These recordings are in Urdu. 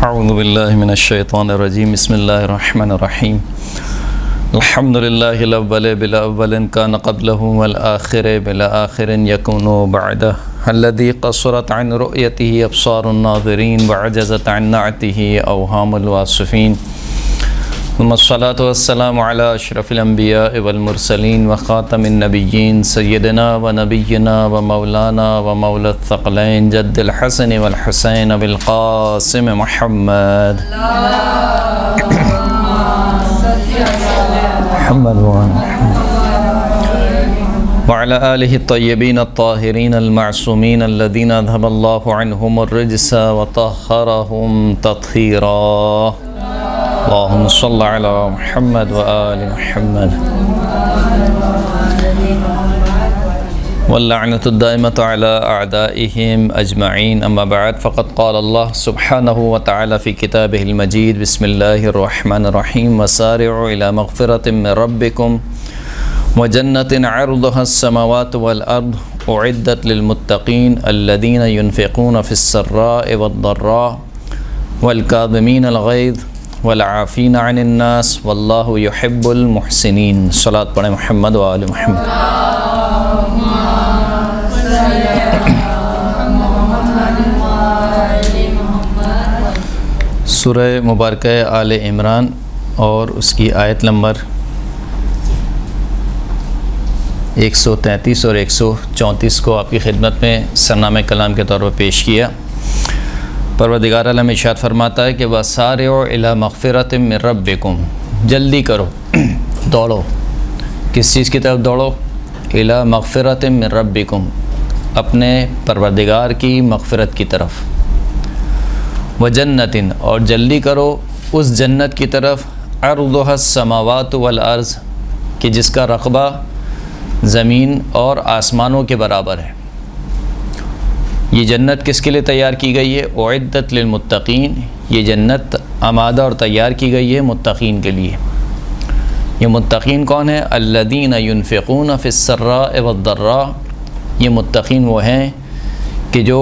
اعوذ باللہ من الشیطان الرجیم بسم اللہ الرحمن الرحیم الحمد للہ الاول بالاول کان قبلہ والآخر بالآخر یکون بعدہ الذی قصرت عن رؤیتہ ابصار الناظرین وعجزت عن نعتہ اوہام الواصفین ثم الصلاة والسلام علی اشرف الانبیاء والمرسلین وخاتم النبیین سیدنا ونبینا ومولانا ومولا الثقلین جد الحسن والحسین بالقاسم محمد وعلى آلہ الطیبین الطاہرین المعصومین الذین اذهب اللہ عنہم الرجس وطہرہم تطہیرا اللہم صل علی محمد وآل محمد واللعنۃ الدائمۃ علی اعدائہم اجمعین اما بعد فقد قال اللہ سبحانہ وتعالی فی کتابہ المجید بسم اللہ الرحمن الرحیم وسارعوا الی مغفرۃ من ربکم وجنۃ عرضها السماوات والارض اعدت للمتقین الذین ينفقون فی السراء والضراء والکاظمین الغیظ والعافین عن الناس واللہ یحب المحسنین۔ صلاۃ پڑھیں محمد و آل محمد۔ سورہ مبارکہ آل عمران اور اس کی آیت نمبر 133 اور 134 کو آپ کی خدمت میں سرنامہ کلام کے طور پر پیش کیا۔ پروردگار عالم ارشاد فرماتا ہے کہ وَسَارِعُوا إِلَىٰ مَغْفِرَةٍ مِّن رَبِّكُمْ، جلدی کرو، دوڑو، کس چیز کی طرف دوڑو؟ إِلَىٰ مَغْفِرَةٍ مِّن رَبِّكُمْ، اپنے پروردگار کی مغفرت کی طرف، وَجَنَّةٍ، اور جلدی کرو اس جنت کی طرف، عَرْضُهَا السَّمَاوَاتُ وَالْأَرْضُ، کہ جس کا رقبہ زمین اور آسمانوں کے برابر ہے۔ یہ جنت کس کے لیے تیار کی گئی ہے؟ اعدت للمتقین، یہ جنت آمادہ اور تیار کی گئی ہے متقین کے لیے۔ یہ متقین کون ہیں؟ الذین ينفقون فی السراء والضراء، یہ متقین وہ ہیں کہ جو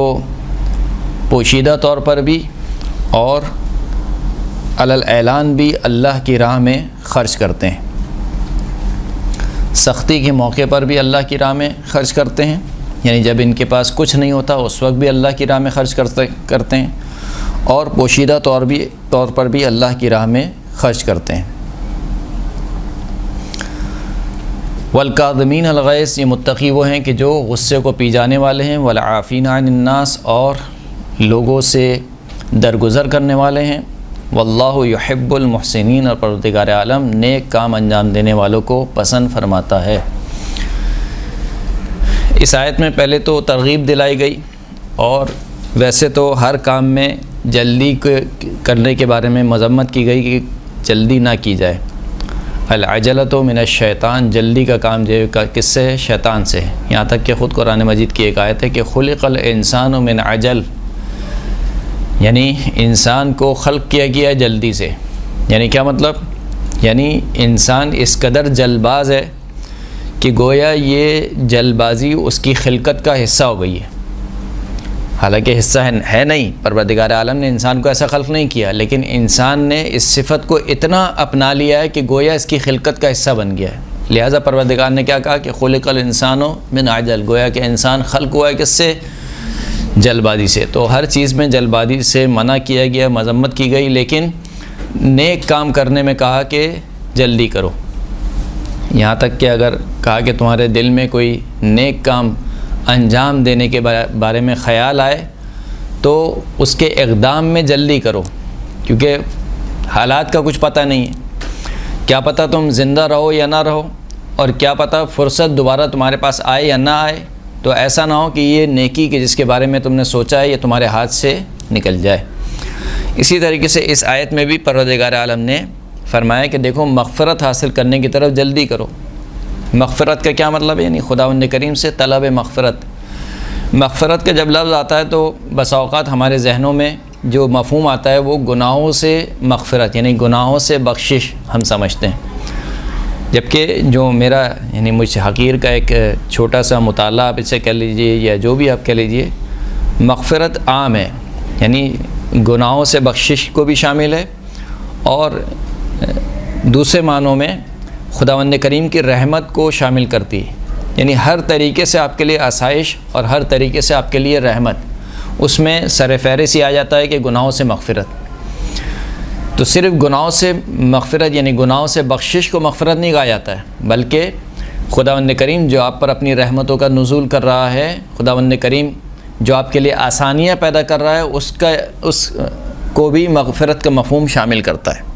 پوشیدہ طور پر بھی اور علی الاعلان بھی اللہ کی راہ میں خرچ کرتے ہیں، سختی کے موقع پر بھی اللہ کی راہ میں خرچ کرتے ہیں، یعنی جب ان کے پاس کچھ نہیں ہوتا اس وقت بھی اللہ کی راہ میں خرچ کرتے ہیں، اور پوشیدہ طور پر بھی اللہ کی راہ میں خرچ کرتے ہیں۔ والکاظمین الغیظ، یہ متقی وہ ہیں کہ جو غصے کو پی جانے والے ہیں، والعافین عن الناس، اور لوگوں سے درگزر کرنے والے ہیں، واللہ یحب المحسنین، اور پروردگار عالم نیک کام انجام دینے والوں کو پسند فرماتا ہے۔ اس آیت میں پہلے تو ترغیب دلائی گئی، اور ویسے تو ہر کام میں جلدی کرنے کے بارے میں مذمت کی گئی کہ جلدی نہ کی جائے۔ العجلۃ من الشیطان، جلدی کا کام جو کس سے ہے؟ شیطان سے۔ یہاں تک کہ خود قرآن مجید کی ایک آیت ہے کہ خلق الانسان من عجل، یعنی انسان کو خلق کیا گیا ہے جلدی سے۔ یعنی کیا مطلب؟ یعنی انسان اس قدر جلد باز ہے کہ گویا یہ جلد بازی اس کی خلقت کا حصہ ہو گئی ہے، حالانکہ حصہ ہے نہیں، پروردگار عالم نے انسان کو ایسا خلق نہیں کیا، لیکن انسان نے اس صفت کو اتنا اپنا لیا ہے کہ گویا اس کی خلقت کا حصہ بن گیا ہے۔ لہٰذا پروردگار نے کیا کہا کہ خلق الانسان من عجل، گویا کہ انسان خلق ہوا ہے کس سے؟ جلد بازی سے۔ تو ہر چیز میں جلد بازی سے منع کیا گیا، مذمت کی گئی، لیکن نیک کام کرنے میں کہا کہ جلدی کرو۔ یہاں تک کہ اگر کہا کہ تمہارے دل میں کوئی نیک کام انجام دینے کے بارے میں خیال آئے تو اس کے اقدام میں جلدی کرو، کیونکہ حالات کا کچھ پتہ نہیں ہے، کیا پتہ تم زندہ رہو یا نہ رہو، اور کیا پتہ فرصت دوبارہ تمہارے پاس آئے یا نہ آئے، تو ایسا نہ ہو کہ یہ نیکی کہ جس کے بارے میں تم نے سوچا ہے یہ تمہارے ہاتھ سے نکل جائے۔ اسی طریقے سے اس آیت میں بھی پروردگار عالم نے فرمایا کہ دیکھو مغفرت حاصل کرنے کی طرف جلدی کرو۔ مغفرت کا کیا مطلب ہے؟ یعنی خداوند کریم سے طلب مغفرت۔ مغفرت کا جب لفظ آتا ہے تو بسا اوقات ہمارے ذہنوں میں جو مفہوم آتا ہے وہ گناہوں سے مغفرت، یعنی گناہوں سے بخشش ہم سمجھتے ہیں، جبکہ جو میرا یعنی مجھ حقیر کا ایک چھوٹا سا مطالعہ آپ اسے کہہ لیجئے یا جو بھی آپ کہہ لیجئے، مغفرت عام ہے، یعنی گناہوں سے بخشش کو بھی شامل ہے، اور دوسرے معنوں میں خداوند کریم کی رحمت کو شامل کرتی ہے، یعنی ہر طریقے سے آپ کے لیے آسائش اور ہر طریقے سے آپ کے لیے رحمت۔ اس میں سر فہرست یہ آ جاتا ہے کہ گناہوں سے مغفرت، تو صرف گناہوں سے مغفرت یعنی گناہوں سے بخشش کو مغفرت نہیں کہا جاتا ہے، بلکہ خداوند کریم جو آپ پر اپنی رحمتوں کا نزول کر رہا ہے، خداوند کریم جو آپ کے لیے آسانیاں پیدا کر رہا ہے، اس کو بھی مغفرت کا مفہوم شامل کرتا ہے۔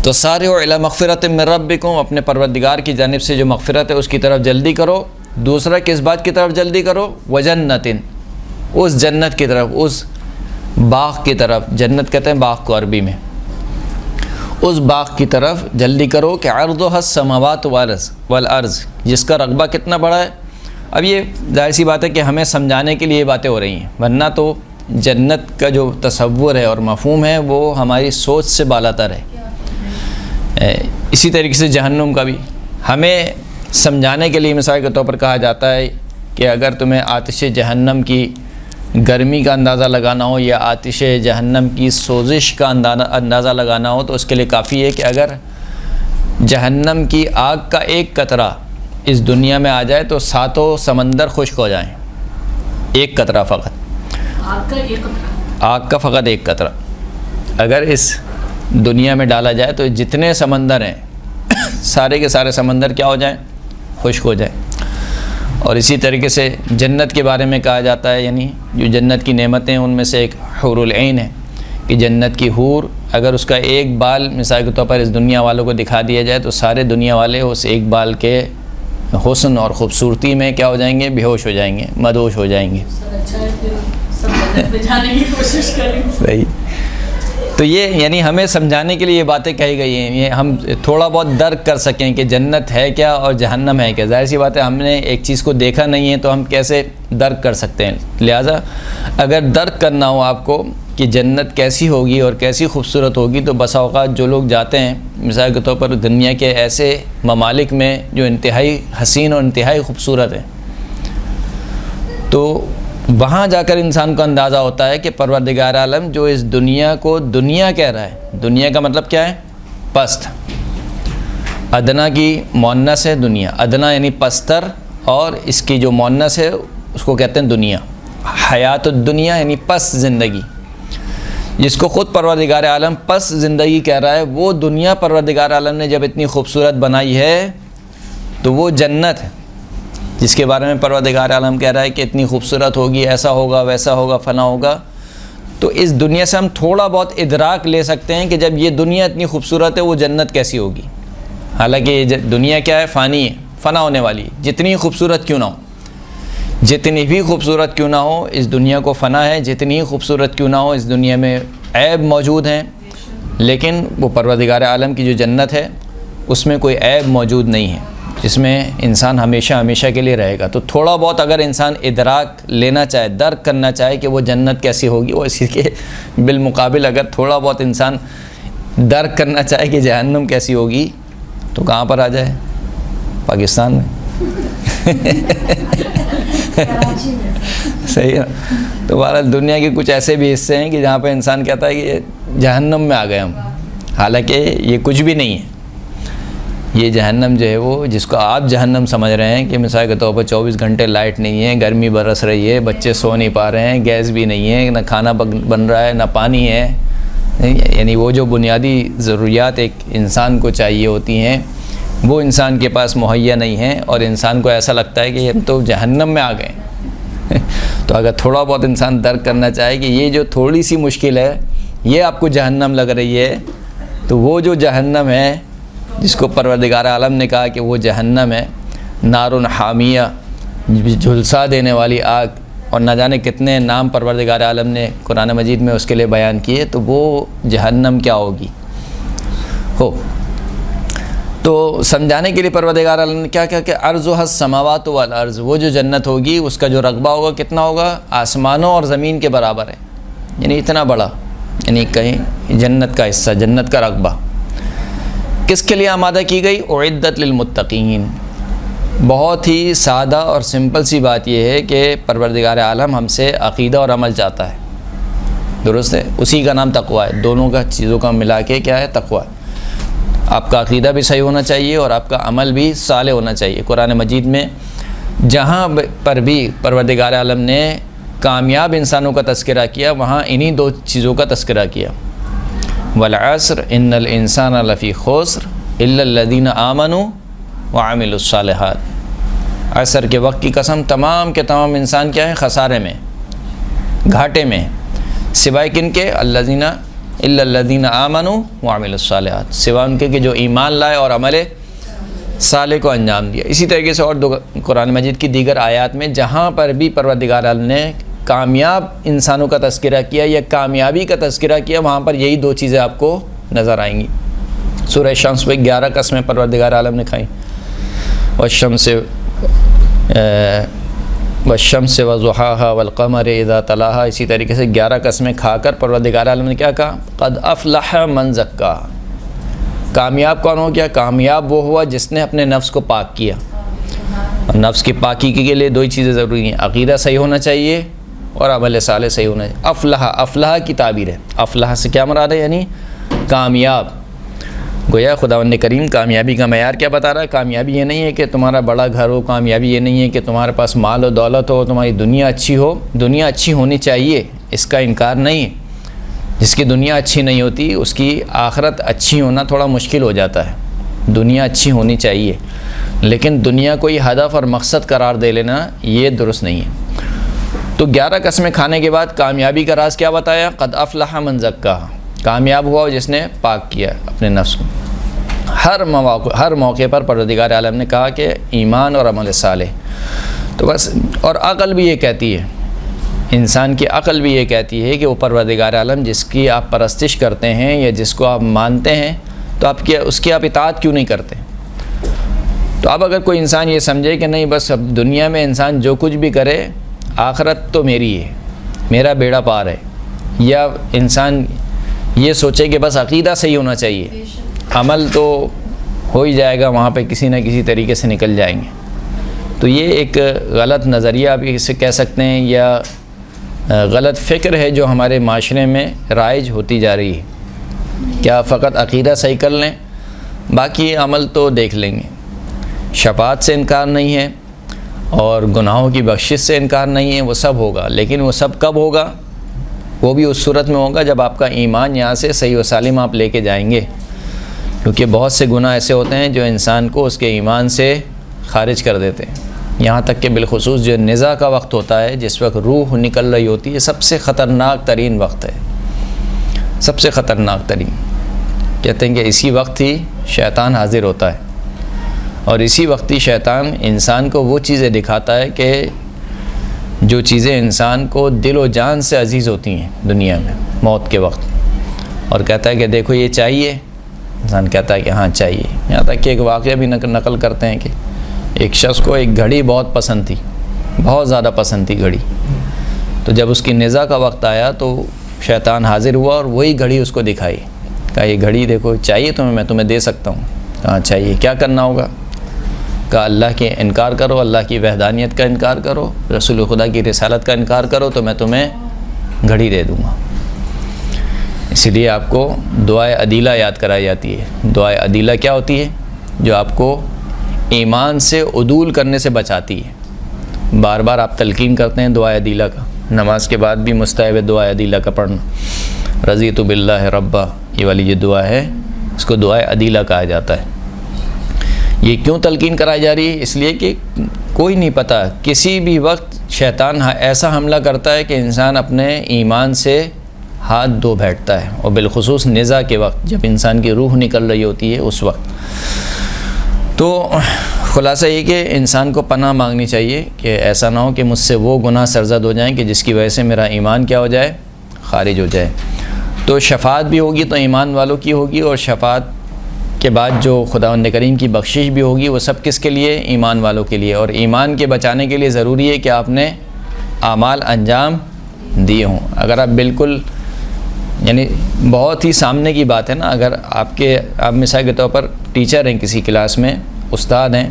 تو سارعوا الی مغفرۃ من ربکم، اپنے پروردگار کی جانب سے جو مغفرت ہے اس کی طرف جلدی کرو۔ دوسرا کس بات کی طرف جلدی کرو؟ وجنت، اس جنت کی طرف، اس باغ کی طرف۔ جنت کہتے ہیں باغ کو عربی میں۔ اس باغ کی طرف جلدی کرو کہ عرضها السماوات والارض، جس کا رقبہ کتنا بڑا ہے۔ اب یہ ظاہر سی بات ہے کہ ہمیں سمجھانے کے لیے یہ باتیں ہو رہی ہیں، ورنہ تو جنت کا جو تصور ہے اور مفہوم ہے وہ ہماری سوچ سے بالاتر ہے۔ اسی طریقے سے جہنم کا بھی ہمیں سمجھانے کے لیے مثال کے طور پر کہا جاتا ہے کہ اگر تمہیں آتش جہنم کی گرمی کا اندازہ لگانا ہو یا آتش جہنم کی سوزش کا اندازہ لگانا ہو، تو اس کے لیے کافی ہے کہ اگر جہنم کی آگ کا ایک قطرہ اس دنیا میں آ جائے تو ساتوں سمندر خشک ہو جائیں، ایک قطرہ فقط، آگ کا فقط ایک قطرہ اگر اس دنیا میں ڈالا جائے تو جتنے سمندر ہیں سارے کے سارے سمندر کیا ہو جائیں؟ خشک ہو جائیں۔ اور اسی طریقے سے جنت کے بارے میں کہا جاتا ہے، یعنی جو جنت کی نعمتیں ان میں سے ایک حور العین ہے، کہ جنت کی حور اگر اس کا ایک بال مثال کے طور پر اس دنیا والوں کو دکھا دیا جائے تو سارے دنیا والے اس ایک بال کے حسن اور خوبصورتی میں کیا ہو جائیں گے؟ بے ہوش ہو جائیں گے، مدہوش ہو جائیں گے۔ صحیح۔ تو یہ یعنی ہمیں سمجھانے کے لیے یہ باتیں کہی گئی ہیں، یہ ہم تھوڑا بہت درک کر سکیں کہ جنت ہے کیا اور جہنم ہے کیا۔ ظاہر سی بات ہے ہم نے ایک چیز کو دیکھا نہیں ہے تو ہم کیسے درک کر سکتے ہیں۔ لہٰذا اگر درک کرنا ہو آپ کو کہ جنت کیسی ہوگی اور کیسی خوبصورت ہوگی، تو بسا اوقات جو لوگ جاتے ہیں مثال کے طور پر دنیا کے ایسے ممالک میں جو انتہائی حسین اور انتہائی خوبصورت ہیں، تو وہاں جا کر انسان کو اندازہ ہوتا ہے کہ پروردگار عالم جو اس دنیا کو دنیا کہہ رہا ہے، دنیا کا مطلب کیا ہے؟ پست۔ ادنا کی مؤنث ہے دنیا، ادنا یعنی پستر، اور اس کی جو مؤنث ہے اس کو کہتے ہیں دنیا۔ حیات الدنیا یعنی پست زندگی، جس کو خود پروردگار عالم پست زندگی کہہ رہا ہے، وہ دنیا پروردگار عالم نے جب اتنی خوبصورت بنائی ہے تو وہ جنت ہے جس کے بارے میں پروردگار عالم کہہ رہا ہے کہ اتنی خوبصورت ہوگی، ایسا ہوگا، ویسا ہوگا، فنا ہوگا۔ تو اس دنیا سے ہم تھوڑا بہت ادراک لے سکتے ہیں کہ جب یہ دنیا اتنی خوبصورت ہے وہ جنت کیسی ہوگی۔ حالانکہ یہ دنیا کیا ہے؟ فانی ہے، فنا ہونے والی ہے، جتنی خوبصورت کیوں نہ ہو، جتنی بھی خوبصورت کیوں نہ ہو اس دنیا کو فنا ہے، جتنی خوبصورت کیوں نہ ہو اس دنیا میں عیب موجود ہیں، لیکن وہ پروردگار عالم کی جو جنت ہے اس میں کوئی عیب موجود نہیں ہے، جس میں انسان ہمیشہ ہمیشہ کے لیے رہے گا۔ تو تھوڑا بہت اگر انسان ادراک لینا چاہے، درک کرنا چاہے کہ وہ جنت کیسی ہوگی، وہ اسی کے بالمقابل اگر تھوڑا بہت انسان درک کرنا چاہے کہ جہنم کیسی ہوگی تو کہاں پر آ جائے؟ پاکستان میں۔ صحیح ہے۔ تو بہرحال دنیا کے کچھ ایسے بھی حصے ہیں کہ جہاں پہ انسان کہتا ہے کہ جہنم میں آ گئے ہم، حالانکہ یہ کچھ بھی نہیں ہے۔ یہ جہنم جو ہے وہ جس کو آپ جہنم سمجھ رہے ہیں کہ مثال کے طور پر 24 گھنٹے لائٹ نہیں ہے، گرمی برس رہی ہے، بچے سو نہیں پا رہے ہیں، گیس بھی نہیں ہے، نہ کھانا بن رہا ہے، نہ پانی ہے، یعنی وہ جو بنیادی ضروریات ایک انسان کو چاہیے ہوتی ہیں وہ انسان کے پاس مہیا نہیں ہیں، اور انسان کو ایسا لگتا ہے کہ ہم تو جہنم میں آ گئے۔ تو اگر تھوڑا بہت انسان درک کرنا چاہے کہ یہ جو تھوڑی سی مشکل ہے یہ آپ کو جہنم لگ رہی ہے، تو وہ جو جہنم ہے جس کو پروردگار عالم نے کہا کہ وہ جہنم ہے، نار حامیہ، جھلسا دینے والی آگ، اور نہ جانے کتنے نام پروردگار عالم نے قرآن مجید میں اس کے لیے بیان کیے، تو وہ جہنم کیا ہوگی ہو۔ تو سمجھانے کے لیے پروردگار عالم نے کیا کہا کہ عرضها السماوات والارض، وہ جو جنت ہوگی اس کا جو رقبہ ہوگا کتنا ہوگا؟ آسمانوں اور زمین کے برابر ہے، یعنی اتنا بڑا، یعنی کہیں جنت کا حصہ، جنت کا رقبہ کس کے لیے آمادہ کی گئی؟ اعدت للمتقین۔ بہت ہی سادہ اور سمپل سی بات یہ ہے کہ پروردگار عالم ہم سے عقیدہ اور عمل چاہتا ہے، درست ہے؟ اسی کا نام تقویٰ ہے، دونوں کا چیزوں کا ملا کے کیا ہے؟ تقویٰ۔ آپ کا عقیدہ بھی صحیح ہونا چاہیے اور آپ کا عمل بھی صالح ہونا چاہیے۔ قرآن مجید میں جہاں پر بھی پروردگار عالم نے کامیاب انسانوں کا تذکرہ کیا وہاں انہی دو چیزوں کا تذکرہ کیا، والعصر ان الانسان لفی خسر الا الذین آمنوا وعملوا الصالحات۔ عصر کے وقت کی قسم، تمام کے تمام انسان کیا ہے؟ خسارے میں، گھاٹے میں، سوائے کن کے؟ الذین الا الذین آمنوا وعملوا الصالحات، سوائے ان کے کہ جو ایمان لائے اور عمل صالح کو انجام دیا۔ اسی طریقے سے اور قرآن مجید کی دیگر آیات میں جہاں پر بھی پروردگار عالم نے کامیاب انسانوں کا تذکرہ کیا یا کامیابی کا تذکرہ کیا وہاں پر یہی دو چیزیں آپ کو نظر آئیں گی۔ سورہ شمس میں 11 قسمیں پروردگار عالم نے کھائیں، والشمس وضحاها والقمر اذا تلاها، اسی طریقے سے 11 قسمیں کھا کر پروردگار عالم نے کیا کہا؟ قد افلح من زکاها۔ کامیاب کون ہو گیا؟ کامیاب وہ ہوا جس نے اپنے نفس کو پاک کیا۔ اور نفس کی پاکی کے لیے دو ہی چیزیں ضروری ہیں، عقیدہ صحیح ہونا چاہیے اور عمل صالح صحیح ہونا چاہیے۔ افلح کی تعبیر ہے، افلح سے کیا مراد ہے؟ یعنی کامیاب۔ گویا خداوند کریم کامیابی کا معیار کیا بتا رہا ہے؟ کامیابی یہ نہیں ہے کہ تمہارا بڑا گھر ہو، کامیابی یہ نہیں ہے کہ تمہارے پاس مال و دولت ہو، تمہاری دنیا اچھی ہو۔ دنیا اچھی ہونی چاہیے، اس کا انکار نہیں ہے۔ جس کی دنیا اچھی نہیں ہوتی اس کی آخرت اچھی ہونا تھوڑا مشکل ہو جاتا ہے۔ دنیا اچھی ہونی چاہیے، لیکن دنیا کو یہ ہدف اور مقصد قرار دے لینا یہ درست نہیں ہے۔ تو 11 قسمیں کھانے کے بعد کامیابی کا راز کیا بتایا؟ قد افلح من زکاها، کامیاب ہوا جس نے پاک کیا اپنے نفس کو۔ ہر موقع پر پروردگار عالم نے کہا کہ ایمان اور عمل صالح، تو بس، اور عقل بھی یہ کہتی ہے، انسان کی عقل بھی یہ کہتی ہے کہ وہ پروردگار عالم جس کی آپ پرستش کرتے ہیں یا جس کو آپ مانتے ہیں تو اس کی آپ اطاعت کیوں نہیں کرتے؟ تو اب اگر کوئی انسان یہ سمجھے کہ نہیں بس اب دنیا میں انسان جو کچھ بھی کرے آخرت تو میری ہے، میرا بیڑا پار ہے، یا انسان یہ سوچے کہ بس عقیدہ صحیح ہونا چاہیے، عمل تو ہو ہی جائے گا، وہاں پہ کسی نہ کسی طریقے سے نکل جائیں گے، تو یہ ایک غلط نظریہ آپ اسے کہہ سکتے ہیں یا غلط فکر ہے جو ہمارے معاشرے میں رائج ہوتی جا رہی ہے۔ کیا فقط عقیدہ صحیح کر لیں، باقی عمل تو دیکھ لیں گے۔ شفاعت سے انکار نہیں ہے اور گناہوں کی بخشش سے انکار نہیں ہے، وہ سب ہوگا، لیکن وہ سب کب ہوگا؟ وہ بھی اس صورت میں ہوگا جب آپ کا ایمان یہاں سے صحیح و سالم آپ لے کے جائیں گے، کیونکہ بہت سے گناہ ایسے ہوتے ہیں جو انسان کو اس کے ایمان سے خارج کر دیتے ہیں۔ یہاں تک کہ بالخصوص جو نزاع کا وقت ہوتا ہے، جس وقت روح نکل رہی ہوتی ہے، سب سے خطرناک ترین وقت ہے، سب سے خطرناک ترین۔ کہتے ہیں کہ اسی وقت ہی شیطان حاضر ہوتا ہے، اور اسی وقت ہی شیطان انسان کو وہ چیزیں دکھاتا ہے کہ جو چیزیں انسان کو دل و جان سے عزیز ہوتی ہیں دنیا میں موت کے وقت، اور کہتا ہے کہ دیکھو یہ چاہیے، انسان کہتا ہے کہ ہاں چاہیے۔ یہاں تک کہ ایک واقعہ بھی نقل کرتے ہیں کہ ایک شخص کو ایک گھڑی بہت پسند تھی، بہت زیادہ پسند تھی گھڑی، تو جب اس کی نزاع کا وقت آیا تو شیطان حاضر ہوا اور وہی گھڑی اس کو دکھائی، کہا یہ گھڑی دیکھو چاہیے تمہیں، میں تمہیں دے سکتا ہوں۔ کہا چاہیے، کیا کرنا ہوگا؟ کہا اللہ کے انکار کرو، اللہ کی وحدانیت کا انکار کرو، رسول خدا کی رسالت کا انکار کرو تو میں تمہیں گھڑی دے دوں گا۔ اسی لیے آپ کو دعائے عدیلہ یاد کرائی جاتی ہے۔ دعائے عدیلہ کیا ہوتی ہے؟ جو آپ کو ایمان سے عدول کرنے سے بچاتی ہے۔ بار بار آپ تلقین کرتے ہیں دعائے عدیلہ کا، نماز کے بعد بھی مستحب ہے دعائے عدیلہ کا پڑھنا۔ رضیت باللہ ربا، یہ والی جو دعا ہے اس کو دعائے عدیلہ کہا جاتا ہے۔ یہ کیوں تلقین کرائی جا رہی ہے؟ اس لیے کہ کوئی نہیں پتہ، کسی بھی وقت شیطان ایسا حملہ کرتا ہے کہ انسان اپنے ایمان سے ہاتھ دھو بیٹھتا ہے، اور بالخصوص نزاع کے وقت جب انسان کی روح نکل رہی ہوتی ہے اس وقت۔ تو خلاصہ یہ کہ انسان کو پناہ مانگنی چاہیے کہ ایسا نہ ہو کہ مجھ سے وہ گناہ سرزد ہو جائیں کہ جس کی وجہ سے میرا ایمان کیا ہو جائے؟ خارج ہو جائے۔ تو شفاعت بھی ہوگی تو ایمان والوں کی ہوگی، اور شفاعت کے بعد جو خداوند کریم کی بخشش بھی ہوگی وہ سب کس کے لیے؟ ایمان والوں کے لیے۔ اور ایمان کے بچانے کے لیے ضروری ہے کہ آپ نے اعمال انجام دیے ہوں۔ اگر آپ بالکل یعنی بہت ہی سامنے کی بات ہے نا، اگر آپ مثال کے طور پر ٹیچر ہیں کسی کلاس میں، استاد ہیں،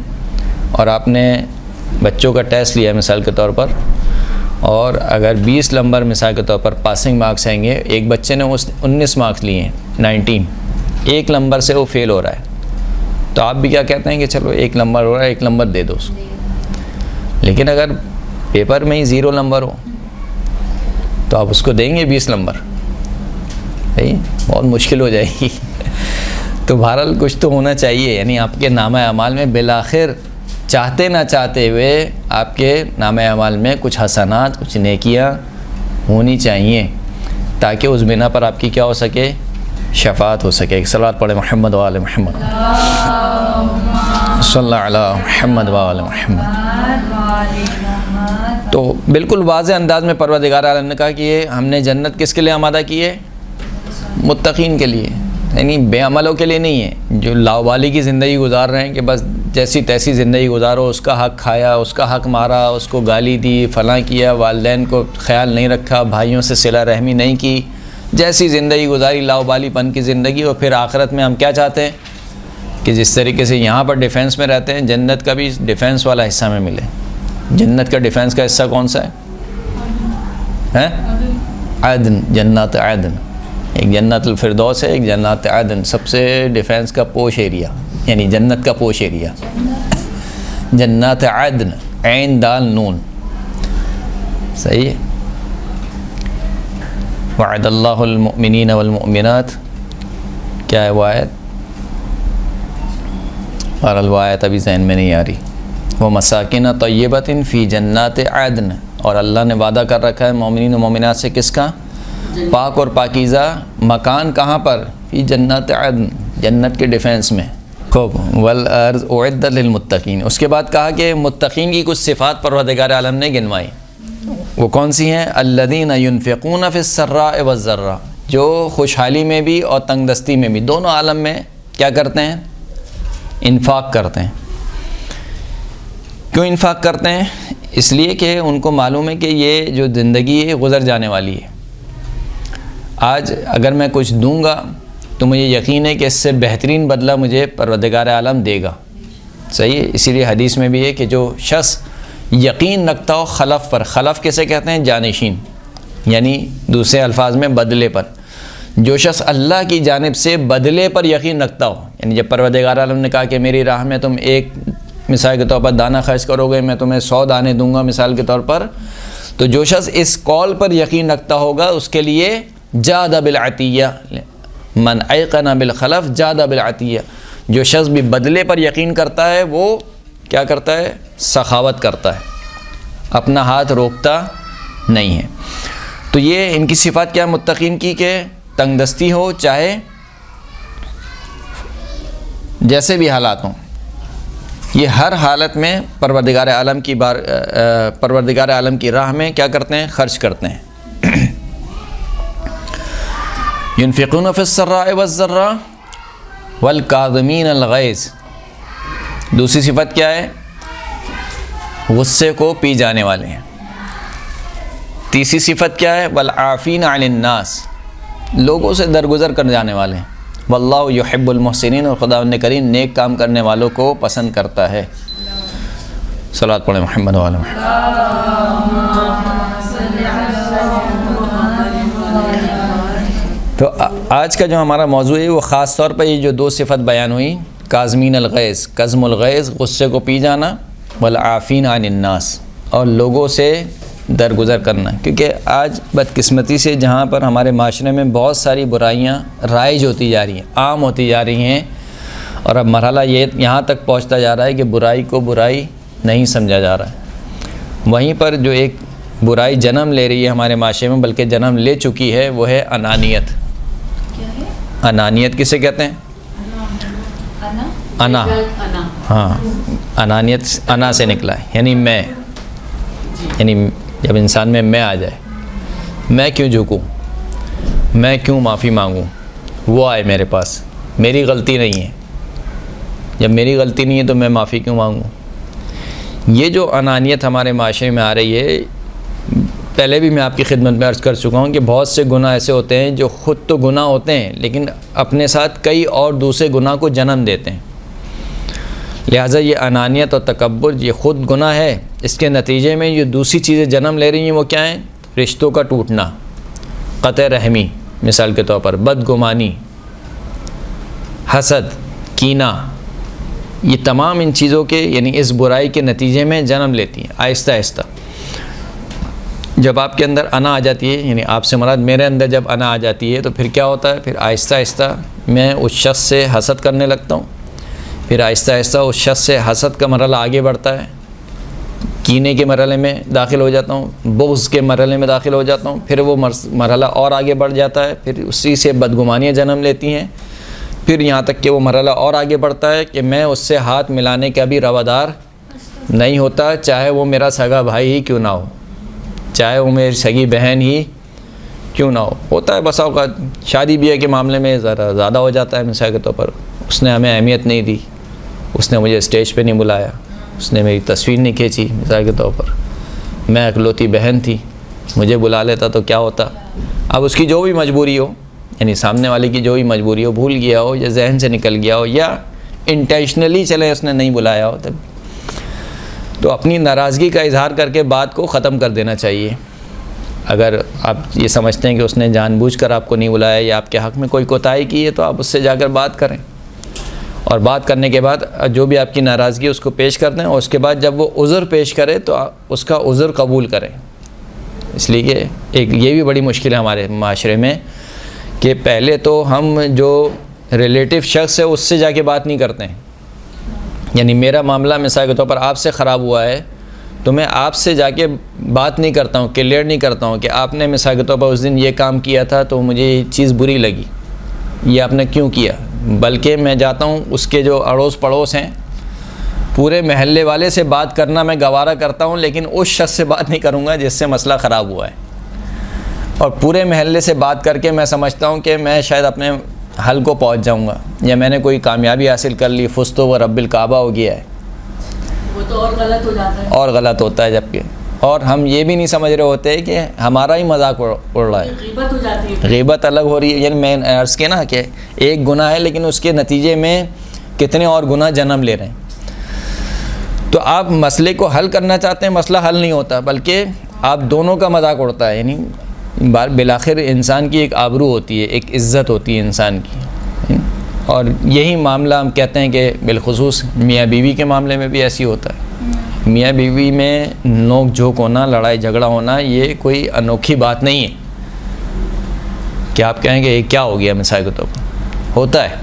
اور آپ نے بچوں کا ٹیسٹ لیا مثال کے طور پر، اور اگر 20 نمبر مثال کے طور پر پاسنگ مارکس آئیں گے، ایک بچے نے 19 مارکس لیے ہیں 19، ایک نمبر سے وہ فیل ہو رہا ہے، تو آپ بھی کیا کہتے ہیں کہ چلو 1 نمبر ہو رہا ہے 1 نمبر دے دو اس کو. لیکن اگر پیپر میں ہی 0 نمبر ہو تو آپ اس کو دیں گے 20 نمبر؟ بھائی بہت مشکل ہو جائے گی. تو بہرحال کچھ تو ہونا چاہیے، یعنی آپ کے نامہ اعمال میں بالآخر چاہتے نہ چاہتے ہوئے آپ کے نامہ اعمال میں کچھ حسنات، کچھ نیکیاں ہونی چاہیے، تاکہ اس بنا پر آپ کی کیا ہو سکے، شفاعت ہو سکے. ایک صلوات پڑھے محمد و آل محمد، صلی اللہ علی محمد و آل محمد. تو بالکل واضح انداز میں پروردگار عالم نے کہا کہ یہ ہم نے جنت کس کے لیے آمادہ کی ہے؟ متقین کے لیے، یعنی بے عملوں کے لیے نہیں ہے، جو لاوالی کی زندگی گزار رہے ہیں کہ بس جیسی تیسی زندگی گزارو، اس کا حق کھایا، اس کا حق مارا، اس کو گالی دی، فلاں کیا، والدین کو خیال نہیں رکھا، بھائیوں سے صلہ رحمی نہیں کی، جیسی زندگی گزاری لاوالی پن کی زندگی. اور پھر آخرت میں ہم کیا چاہتے ہیں کہ جس طریقے سے یہاں پر ڈیفینس میں رہتے ہیں، جنت کا بھی ڈیفینس والا حصہ میں ملے. جنت کا ڈیفینس کا حصہ کون سا ہے؟ عدن، جنات عدن. ایک جنت الفردوس ہے، ایک جنات عدن، سب سے ڈیفینس کا پوش ایریا، یعنی جنت کا پوش ایریا. جنات عدن، عین دال نون، صحیح ہے. وعد اللہ المؤمنین والمؤمنات، کیا ہے وہ آیت؟ اور الوایت ابھی ذہن میں نہیں آ رہی. وہ مساکن طیبۃ فی جنات عدن، اور اللہ نے وعدہ کر رکھا ہے مومنین و مومنات سے کس کا؟ پاک اور پاکیزہ مکان. کہاں پر؟ فی جنات عدن، جنت کے ڈیفینس میں. خوب. والارض اعدت للمتقین. اس کے بعد کہا کہ متقین کی کچھ صفات پروردگار عالم نے گنوائی. وہ کون سی ہیں؟ الذین ینفقون فی السراء والضراء، جو خوشحالی میں بھی اور تنگ دستی میں بھی، دونوں عالم میں کیا کرتے ہیں؟ انفاق کرتے ہیں. کیوں انفاق کرتے ہیں؟ اس لیے کہ ان کو معلوم ہے کہ یہ جو زندگی ہے گزر جانے والی ہے. آج اگر میں کچھ دوں گا تو مجھے یقین ہے کہ اس سے بہترین بدلہ مجھے پروردگار عالم دے گا. صحیح ہے. اسی لیے حدیث میں بھی ہے کہ جو شخص یقین رکھتا ہو خلف پر، خلف کیسے کہتے ہیں؟ جانشین، یعنی دوسرے الفاظ میں بدلے پر. جو شخص اللہ کی جانب سے بدلے پر یقین رکھتا ہو، یعنی جب پروردگار عالم نے کہا کہ میری راہ میں تم ایک مثال کے طور پر دانہ خرچ کرو گے، میں تمہیں 100 دانے دوں گا مثال کے طور پر، تو جو شخص اس قول پر یقین رکھتا ہوگا اس کے لیے جاد بالعطیہ، من ایقن بالخلف جاد بالعطیہ. جو شخص بھی بدلے پر یقین کرتا ہے وہ کیا کرتا ہے؟ سخاوت کرتا ہے، اپنا ہاتھ روکتا نہیں ہے. تو یہ ان کی صفات کیا متقین کی؟ کہ تنگ دستی ہو، چاہے جیسے بھی حالات ہوں، یہ ہر حالت میں پروردگار عالم کی راہ میں کیا کرتے ہیں؟ خرچ کرتے ہیں. ينفقون في السراء والضراء والكاظمين الغيظ. دوسری صفت کیا ہے؟ غصے کو پی جانے والے ہیں. تیسری صفت کیا ہے؟ والعافین عن الناس، لوگوں سے درگزر کر جانے والے ہیں. واللہ یحب المحسنین، اور خداوند کریم نیک کام کرنے والوں کو پسند کرتا ہے. صلوات پڑھیں محمد و آل محمد. تو آج کا جو ہمارا موضوع ہے وہ خاص طور پر یہ جو 2 صفت بیان ہوئی، کاظمین الغیظ، کظم الغیظ، غصے کو پی جانا، والعافین عن الناس، اور لوگوں سے درگزر کرنا. کیونکہ آج بدقسمتی سے جہاں پر ہمارے معاشرے میں بہت ساری برائیاں رائج ہوتی جا رہی ہیں، عام ہوتی جا رہی ہیں، اور اب مرحلہ یہ یہاں تک پہنچتا جا رہا ہے کہ برائی کو برائی نہیں سمجھا جا رہا ہے. وہیں پر جو ایک برائی جنم لے رہی ہے ہمارے معاشرے میں، بلکہ جنم لے چکی ہے، وہ ہے انانیت. انانیت کسے کہتے ہیں؟ انا. ہاں، انانیت انا سے نکلا ہے، یعنی میں، یعنی جب انسان میں آ جائے، میں کیوں جھکوں، میں کیوں معافی مانگوں، وہ آئے میرے پاس، میری غلطی نہیں ہے. جب میری غلطی نہیں ہے تو میں معافی کیوں مانگوں؟ یہ جو انانیت ہمارے معاشرے میں آ رہی ہے، پہلے بھی میں آپ کی خدمت میں عرض کر چکا ہوں کہ بہت سے گناہ ایسے ہوتے ہیں جو خود تو گناہ ہوتے ہیں لیکن اپنے ساتھ کئی اور دوسرے گناہ کو جنم دیتے ہیں. لہٰذا یہ انانیت اور تکبر یہ خود گناہ ہے. اس کے نتیجے میں یہ دوسری چیزیں جنم لے رہی ہیں. وہ کیا ہیں؟ رشتوں کا ٹوٹنا، قطع رحمی، مثال کے طور پر بدگمانی، حسد، کینہ، یہ تمام ان چیزوں کے یعنی اس برائی کے نتیجے میں جنم لیتی ہیں. آہستہ آہستہ جب آپ کے اندر انا آ جاتی ہے، یعنی آپ سے مراد میرے اندر جب انا آ جاتی ہے، تو پھر کیا ہوتا ہے؟ پھر آہستہ آہستہ میں اس شخص سے حسد کرنے لگتا ہوں. پھر آہستہ آہستہ اس شخص سے حسد کا مرحلہ آگے بڑھتا ہے، کینے کے مرحلے میں داخل ہو جاتا ہوں، بغض کے مرحلے میں داخل ہو جاتا ہوں. پھر وہ مرحلہ اور آگے بڑھ جاتا ہے، پھر اسی سے بدگمانیاں جنم لیتی ہیں. پھر یہاں تک کہ وہ مرحلہ اور آگے بڑھتا ہے کہ میں اس سے ہاتھ ملانے کا بھی روادار نہیں ہوتا، چاہے وہ میرا سگا بھائی ہی کیوں نہ ہو، چاہے وہ میری سگی بہن ہی کیوں نہ ہو. ہوتا ہے بسا اوقات شادی بیاہ کے معاملے میں ذرا زیادہ ہو جاتا ہے. مثال کے طور پر اس نے ہمیں اہمیت نہیں دی، اس نے مجھے اسٹیج پہ نہیں بلایا، اس نے میری تصویر نہیں کھینچی. مثال کے طور پر میں اکلوتی بہن تھی، مجھے بلا لیتا تو کیا ہوتا. اب اس کی جو بھی مجبوری ہو، یعنی سامنے والے کی جو بھی مجبوری ہو، بھول گیا ہو یا ذہن سے نکل گیا ہو یا انٹینشنلی چلے اس نے نہیں بلایا ہو، تو اپنی ناراضگی کا اظہار کر کے بات کو ختم کر دینا چاہیے. اگر آپ یہ سمجھتے ہیں کہ اس نے جان بوجھ کر آپ کو نہیں بلایا یا آپ کے حق میں کوئی کوتاہی کی ہے، تو آپ اس سے جا کر بات کریں، اور بات کرنے کے بعد جو بھی آپ کی ناراضگی اس کو پیش کر دیں، اور اس کے بعد جب وہ عذر پیش کرے تو اس کا عذر قبول کریں. اس لیے کہ ایک یہ بھی بڑی مشکل ہے ہمارے معاشرے میں کہ پہلے تو ہم جو ریلیٹیو شخص ہے اس سے جا کے بات نہیں کرتے ہیں. یعنی میرا معاملہ مثال کے طور پر آپ سے خراب ہوا ہے تو میں آپ سے جا کے بات نہیں کرتا ہوں، کلیئر نہیں کرتا ہوں کہ آپ نے مثال کے طور پر اس دن یہ کام کیا تھا تو مجھے یہ چیز بری لگی، یہ آپ نے کیوں کیا. بلکہ میں جاتا ہوں اس کے جو اڑوس پڑوس ہیں، پورے محلے والے سے بات کرنا میں گوارا کرتا ہوں، لیکن اس شخص سے بات نہیں کروں گا جس سے مسئلہ خراب ہوا ہے. اور پورے محلے سے بات کر کے میں سمجھتا ہوں کہ میں شاید اپنے حل کو پہنچ جاؤں گا یا میں نے کوئی کامیابی حاصل کر لی، فزت و رب الکعبہ ہو گیا ہے. وہ تو اور غلط ہو جاتا ہے، اور غلط ہوتا ہے. جبکہ اور ہم یہ بھی نہیں سمجھ رہے ہوتے کہ ہمارا ہی مذاق اڑ رہا ہے، غیبت ہو جاتی ہے، غیبت الگ ہو رہی ہے. یعنی میں عرض کیا نا کہ ایک گناہ ہے لیکن اس کے نتیجے میں کتنے اور گناہ جنم لے رہے ہیں. تو آپ مسئلے کو حل کرنا چاہتے ہیں، مسئلہ حل نہیں ہوتا بلکہ آپ دونوں کا مذاق اڑتا ہے. یعنی بالآخر انسان کی ایک آبرو ہوتی ہے، ایک عزت ہوتی ہے انسان کی. اور یہی معاملہ ہم کہتے ہیں کہ بالخصوص میاں بیوی کے معاملے میں بھی ایسی ہوتا ہے. میاں بیوی میں نوک جھوک ہونا، لڑائی جھگڑا ہونا، یہ کوئی انوکھی بات نہیں ہے کہ آپ کہیں کہ یہ کیا ہو گیا. مثال کے طور پر ہوتا ہے،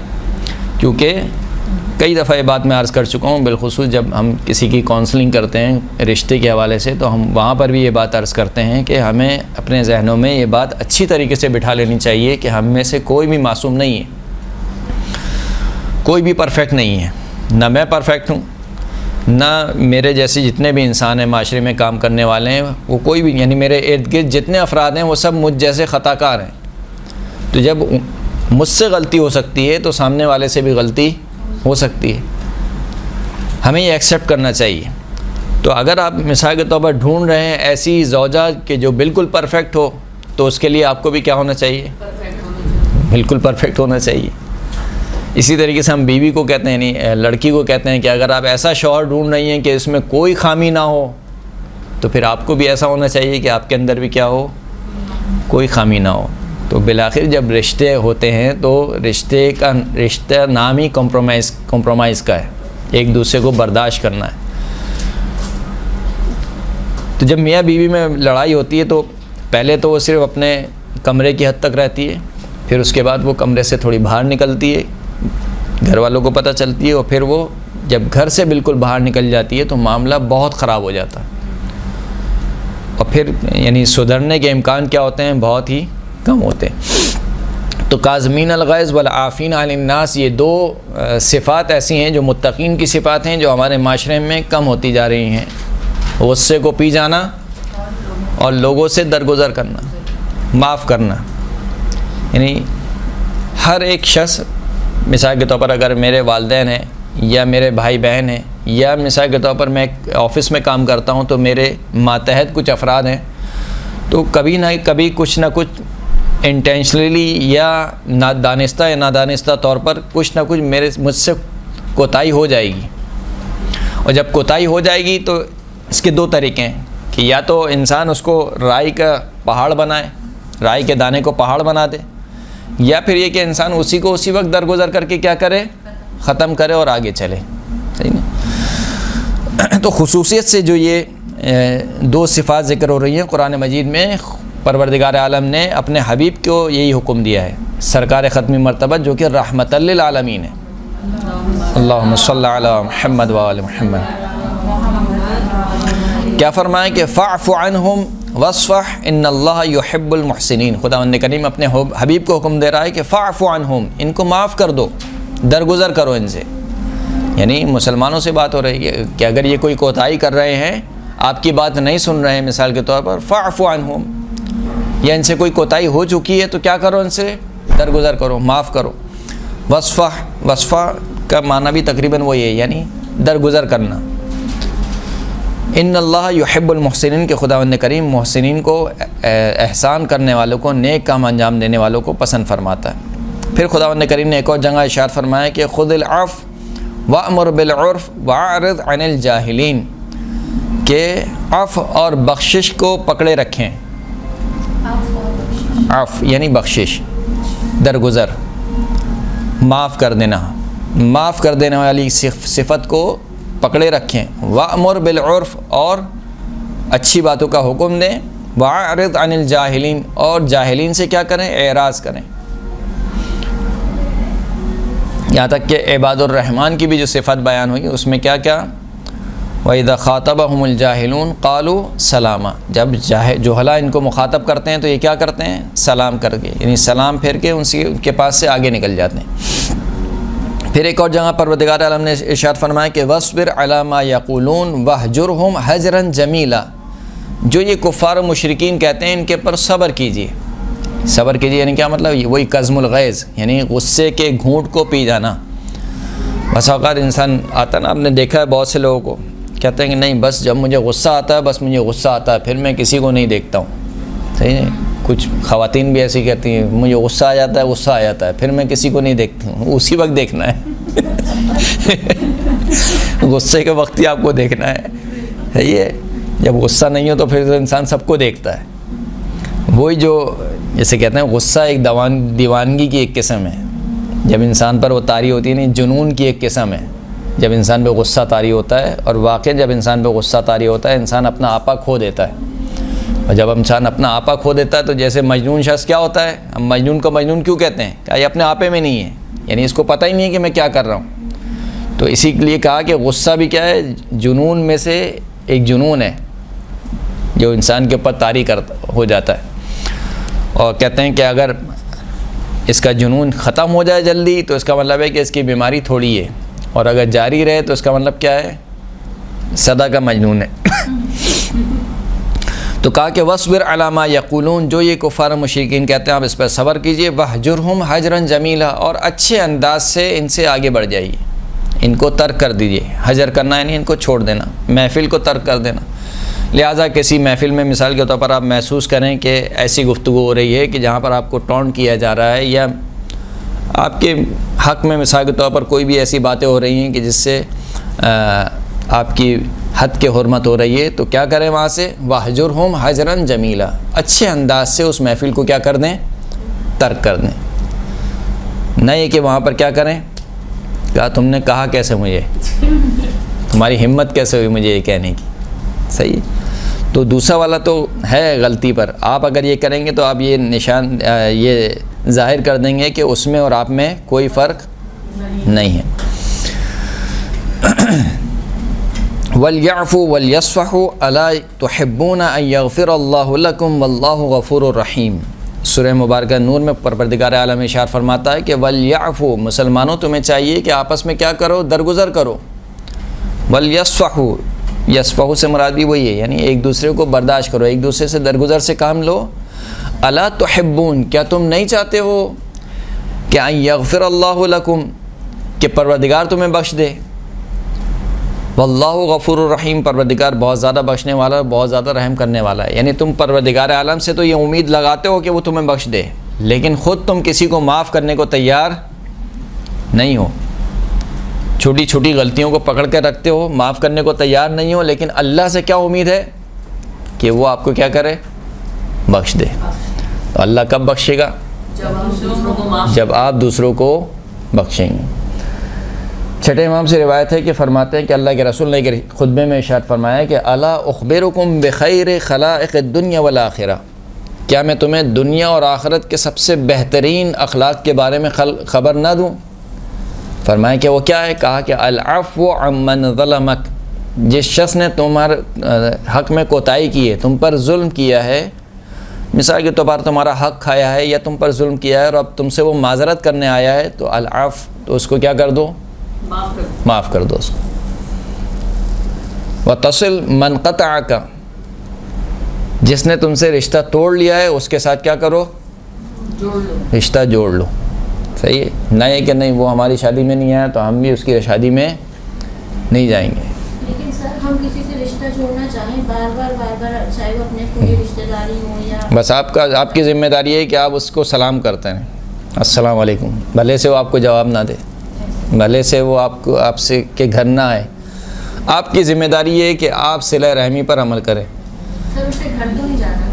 کیونکہ کئی دفعہ یہ بات میں عرض کر چکا ہوں. بالخصوص جب ہم کسی کی کونسلنگ کرتے ہیں رشتے کے حوالے سے، تو ہم وہاں پر بھی یہ بات عرض کرتے ہیں کہ ہمیں اپنے ذہنوں میں یہ بات اچھی طریقے سے بٹھا لینی چاہیے کہ ہم میں سے کوئی بھی معصوم نہیں ہے، کوئی بھی پرفیکٹ نہیں ہے. نہ میں پرفیکٹ ہوں، نہ میرے جیسے جتنے بھی انسان ہیں معاشرے میں کام کرنے والے ہیں وہ کوئی بھی، یعنی میرے ارد گرد جتنے افراد ہیں وہ سب مجھ جیسے خطا کار ہیں. تو جب مجھ سے غلطی ہو سکتی ہے تو سامنے والے سے بھی غلطی ہو سکتی ہے. ہمیں یہ ایکسیپٹ کرنا چاہیے. تو اگر آپ مثال کے طور پر ڈھونڈ رہے ہیں ایسی زوجہ کہ جو بالکل پرفیکٹ ہو، تو اس کے لیے آپ کو بھی کیا ہونا چاہیے؟ بالکل پرفیکٹ ہونا چاہیے. اسی طریقے سے ہم بیوی کو کہتے ہیں، یعنی لڑکی کو کہتے ہیں کہ اگر آپ ایسا شوہر ڈھونڈ رہی ہیں کہ اس میں کوئی خامی نہ ہو، تو پھر آپ کو بھی ایسا ہونا چاہیے کہ آپ کے اندر بھی کیا ہو؟ کوئی خامی نہ ہو. تو بالآخر جب رشتے ہوتے ہیں تو رشتہ نام ہی کمپرومائز کا ہے، ایک دوسرے کو برداشت کرنا ہے. تو جب میاں بیوی میں لڑائی ہوتی ہے تو پہلے تو وہ صرف اپنے کمرے کی حد تک رہتی ہے، پھر اس کے بعد وہ کمرے سے تھوڑی باہر نکلتی ہے، گھر والوں کو پتہ چلتی ہے، اور پھر وہ جب گھر سے بالکل باہر نکل جاتی ہے تو معاملہ بہت خراب ہو جاتا ہے. اور پھر یعنی سدھرنے کے امکان کیا ہوتے ہیں؟ بہت ہی کم ہوتے ہیں. تو کاظمین الغیظ والعافین عن الناس، یہ دو صفات ایسی ہیں جو متقین کی صفات ہیں، جو ہمارے معاشرے میں کم ہوتی جا رہی ہیں. غصے کو پی جانا اور لوگوں سے درگزر کرنا، معاف کرنا. یعنی ہر ایک شخص، مثال کے طور پر اگر میرے والدین ہیں یا میرے بھائی بہن ہیں، یا مثال کے طور پر میں آفس میں کام کرتا ہوں تو میرے ماتحت کچھ افراد ہیں، تو کبھی نہ کبھی کچھ نہ کچھ انٹینشنلی یا دانستہ یا نادانستہ طور پر کچھ نہ کچھ مجھ سے کوتاہی ہو جائے گی. اور جب کوتاہی ہو جائے گی تو اس کے دو طریقے ہیں کہ یا تو انسان اس کو رائی کا پہاڑ بنائے، رائی کے دانے کو پہاڑ بنا دے، یا پھر یہ کہ انسان اسی کو اسی وقت درگزر کر کے کیا کرے، ختم کرے اور آگے چلے. صحیح نا؟ تو خصوصیت سے جو یہ دو صفات ذکر ہو رہی ہیں قرآن مجید میں، پروردگار عالم نے اپنے حبیب کو یہی حکم دیا ہے، سرکار ختمی مرتبہ جو کہ رحمت للعالمین ہے. اللہم صلی علی محمد و آل محمد. کیا فرمائے کہ فاعف عنہم واصفح ان اللہ یحب المحسنین. خداوند کریم اپنے حبیب کو حکم دے رہا ہے کہ فاعف عنہم، ان کو معاف کر دو، درگزر کرو ان سے. یعنی مسلمانوں سے بات ہو رہی ہے کہ اگر یہ کوئی کوتاہی کر رہے ہیں، آپ کی بات نہیں سن رہے ہیں مثال کے طور پر، فاعف عنہم، یا ان سے کوئی کوتاہی ہو چکی ہے تو کیا کرو، ان سے درگزر کرو، معاف کرو. وصفح، وصفہ کا معنی بھی تقریباً وہی ہے، یعنی درگزر کرنا. ان اللہ یحب المحسنین، کہ خداوند کریم محسنین کو، احسان کرنے والوں کو، نیک کام انجام دینے والوں کو پسند فرماتا ہے. پھر خداوند کریم نے ایک اور جگہ ارشاد فرمایا کہ خذ العفو وامر بالعرف واعرض عن الجاہلین، کہ عفو اور بخشش کو پکڑے رکھیں. عفو یعنی بخشش، درگزر، معاف کر دینا، معاف کر دینے والی صفت کو پکڑے رکھیں. وامر بالعرف، اور اچھی باتوں کا حکم دیں. واعرض عن الجاہلین، اور جاہلین سے کیا کریں، اعراض کریں. یہاں تک کہ عباد الرحمن کی بھی جو صفت بیان ہوئی اس میں کیا کیا، وَإِذَا خَاطَبَهُمُ الْجَاهِلُونَ قَالُوا سَلَامًا، جب جوہلا ان کو مخاطب کرتے ہیں تو یہ کیا کرتے ہیں، سلام کر کے، یعنی سلام پھیر کے ان کے پاس سے آگے نکل جاتے ہیں. پھر ایک اور جگہ پروردگار عالم نے ارشاد فرمایا کہ وَاصْبِرْ عَلَىٰ مَا يَقُولُونَ وَاهْجُرْهُمْ هَجْرًا جَمِيلًا، جو یہ کفار و مشرکین کہتے ہیں ان کے پر صبر کیجیے. صبر کیجیے یعنی کیا مطلب، وہی کظم الغیظ، یعنی غصے کے گھونٹ کو پی جانا. بس اوقات انسان آتا نا، آپ نے دیکھا ہے بہت سے لوگوں کو کہتے ہیں کہ نہیں بس جب مجھے غصہ آتا ہے، بس مجھے غصہ آتا ہے، پھر میں کسی کو نہیں دیکھتا ہوں. صحیح ہے، کچھ خواتین بھی ایسی کہتی ہیں مجھے غصہ آ جاتا ہے، غصہ آ جاتا ہے، پھر میں کسی کو نہیں دیکھتی ہوں. اسی وقت دیکھنا ہے غصے کے وقت ہی آپ کو دیکھنا ہے. صحیح ہے، جب غصہ نہیں ہو تو پھر تو انسان سب کو دیکھتا ہے. وہی جو جیسے کہتے ہیں غصہ ایک دیوانگی کی ایک قسم ہے، جب انسان پر وہ طاری ہوتی ہے، نہیں جنون کی ایک قسم ہے جب انسان پہ غصہ طاری ہوتا ہے. اور واقعی جب انسان پہ غصہ طاری ہوتا ہے انسان اپنا آپا کھو دیتا ہے. اور جب انسان اپنا آپا کھو دیتا ہے تو جیسے مجنون شخص کیا ہوتا ہے، ہم مجنون کو مجنون کیوں کہتے ہیں، کیا یہ اپنے آپے میں نہیں ہے، یعنی اس کو پتہ ہی نہیں ہے کہ میں کیا کر رہا ہوں. تو اسی لیے کہا کہ غصہ بھی کیا ہے، جنون میں سے ایک جنون ہے جو انسان کے اوپر طاری ہو جاتا ہے. اور کہتے ہیں کہ اگر اس کا جنون ختم ہو جائے جلدی تو اس کا مطلب ہے کہ اس کی بیماری تھوڑی ہے، اور اگر جاری رہے تو اس کا مطلب کیا ہے، سدا کا مجنون ہے. تو کہا کہ وَاصْبِرْ عَلَىٰ مَا يَقُولُونَ، جو یہ کفار و مشرکین کہتے ہیں آپ اس پر صبر کیجئے. وَاهْجُرْهُمْ هَجْرًا جَمِيلًا، اور اچھے انداز سے ان سے آگے بڑھ جائیے، ان کو ترک کر دیجئے. حجر کرنا یعنی ان کو چھوڑ دینا، محفل کو ترک کر دینا. لہٰذا کسی محفل میں مثال کے طور پر آپ محسوس کریں کہ ایسی گفتگو ہو رہی ہے کہ جہاں پر آپ کو ٹونٹ کیا جا رہا ہے، یا آپ کے حق میں مثال کے طور پر کوئی بھی ایسی باتیں ہو رہی ہیں کہ جس سے آپ کی حد کے حرمت ہو رہی ہے، تو کیا کریں وہاں سے، وَاهْجُرْهُمْ هَجْرًا جَمِيلًا، اچھے انداز سے اس محفل کو کیا کر دیں، ترک کر دیں. نہ یہ کہ وہاں پر کیا کریں، کہا تم نے کہا کیسے مجھے، تمہاری ہمت کیسے ہوئی مجھے یہ کہنے کی. صحیح. تو دوسرا والا تو ہے غلطی پر، آپ اگر یہ کریں گے تو آپ یہ نشان یہ ظاہر کر دیں گے کہ اس میں اور آپ میں کوئی فرق نہیں ہے. وَلْيَعْفُوا وَلْيَصْفَحُوا أَلَا تُحِبُّونَ أَن يَغْفِرَ اللَّهُ لَكُمْ وَاللَّهُ غَفُورٌ رَحِيمٌ. سورہ مبارکہ نور میں پروردگار عالم ارشاد فرماتا ہے کہ وَلْيَعْفُوا، مسلمانوں تمہیں چاہیے کہ آپس میں کیا کرو، درگزر کرو. وَلْيَصْفَحُوا، یصفحوا سے مراد بھی وہی ہے، یعنی ایک دوسرے کو برداشت کرو، ایک دوسرے سے درگزر سے کام لو. الا تحبون، کیا تم نہیں چاہتے ہو کہ ان یغفر اللہ لکم، کہ پروردگار تمہیں بخش دے. واللہ غفور الرحیم، پروردگار بہت زیادہ بخشنے والا، بہت زیادہ رحم کرنے والا ہے. یعنی تم پروردگار عالم سے تو یہ امید لگاتے ہو کہ وہ تمہیں بخش دے، لیکن خود تم کسی کو معاف کرنے کو تیار نہیں ہو. چھوٹی چھوٹی غلطیوں کو پکڑ کے رکھتے ہو، معاف کرنے کو تیار نہیں ہو، لیکن اللہ سے کیا امید ہے کہ وہ آپ کو کیا کرے؟ بخش دے۔ تو اللہ کب بخشے گا؟ جب آپ دوسروں کو بخشیں گے۔ چھٹے امام سے روایت ہے کہ فرماتے ہیں کہ اللہ کے رسول نے خطبے میں ارشاد فرمایا کہ الا اخبرکم بخیر خلائق الدنیا والآخرہ، کیا میں تمہیں دنیا اور آخرت کے سب سے بہترین اخلاق کے بارے میں خبر نہ دوں؟ فرمایا کہ وہ کیا ہے؟ کہا کہ العفو عمن ظلمک، جس شخص نے تمہارے حق میں کوتاہی کی ہے، تم پر ظلم کیا ہے، مثال کے طور پر تمہارا حق کھایا ہے یا تم پر ظلم کیا ہے اور اب تم سے وہ معذرت کرنے آیا ہے، تو العفو، تو اس کو کیا کر دو؟ معاف کر دو اس کو۔ وتصل من قطعک، جس نے تم سے رشتہ توڑ لیا ہے اس کے ساتھ کیا کرو؟ رشتہ جوڑ لو۔ صحیح ہے؟ نہ یہ کہ نہیں وہ ہماری شادی میں نہیں آیا تو ہم بھی اس کی شادی میں نہیں جائیں گے۔ لیکن سر ہم کسی سے رشتہ جوڑنا چاہیں بار بار چاہے وہ اپنے پوری رشتہ داری ہو یا بس آپ کی ذمہ داری ہے کہ آپ اس کو سلام کرتے ہیں، السلام علیکم، بھلے سے وہ آپ کو جواب نہ دے، بھلے سے وہ آپ سے کے گھر نہ آئے، آپ کی ذمہ داری یہ ہے کہ آپ صلہ رحمی پر عمل کریں۔ سر اس کے گھر تو نہیں جانا؟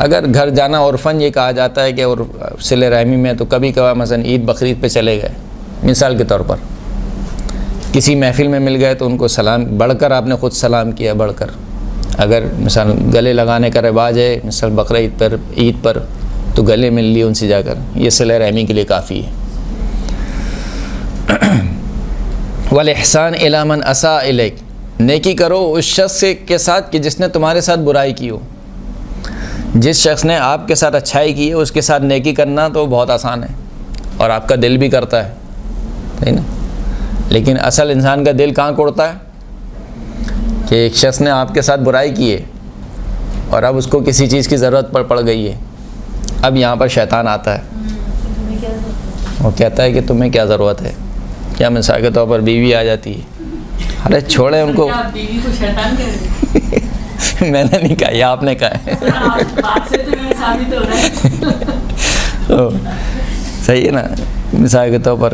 اگر گھر جانا عرفاً یہ کہا جاتا ہے کہ اور صلہ رحمی میں تو کبھی کبھار مثلا عید بقرعید پہ چلے گئے، مثال کے طور پر کسی محفل میں مل گئے تو ان کو سلام بڑھ کر آپ نے خود سلام کیا، بڑھ کر۔ اگر مثلا گلے لگانے کا رواج ہے مثلا بقرعید پر عید پر تو گلے مل لی ان سے جا کر، یہ صلہ رحمی کے لیے کافی ہے۔ والاحسان الی من اساء الیک، نیکی کرو اس شخص کے ساتھ کہ جس نے تمہارے ساتھ برائی کی ہو۔ جس شخص نے آپ کے ساتھ اچھائی کی ہے اس کے ساتھ نیکی کرنا تو بہت آسان ہے اور آپ کا دل بھی کرتا ہے، صحیح نا؟ لیکن اصل انسان کا دل کہاں کوڑتا ہے کہ ایک شخص نے آپ کے ساتھ برائی کی ہے اور اب اس کو کسی چیز کی ضرورت پڑ گئی ہے، اب یہاں پر شیطان آتا ہے، وہ کہتا ہے کہ تمہیں کیا ضرورت ہے؟ کیا مثال کے طور پر بیوی آ جاتی ہے، ارے چھوڑیں ان کو، بیوی کو شیطان کہہ رہے میں نے نہیں کہا، یہ آپ نے کہا ہے۔ بات سے تو یہ ثابت ہو رہا ہے۔ صحیح ہے نا؟ مثال کے طور پر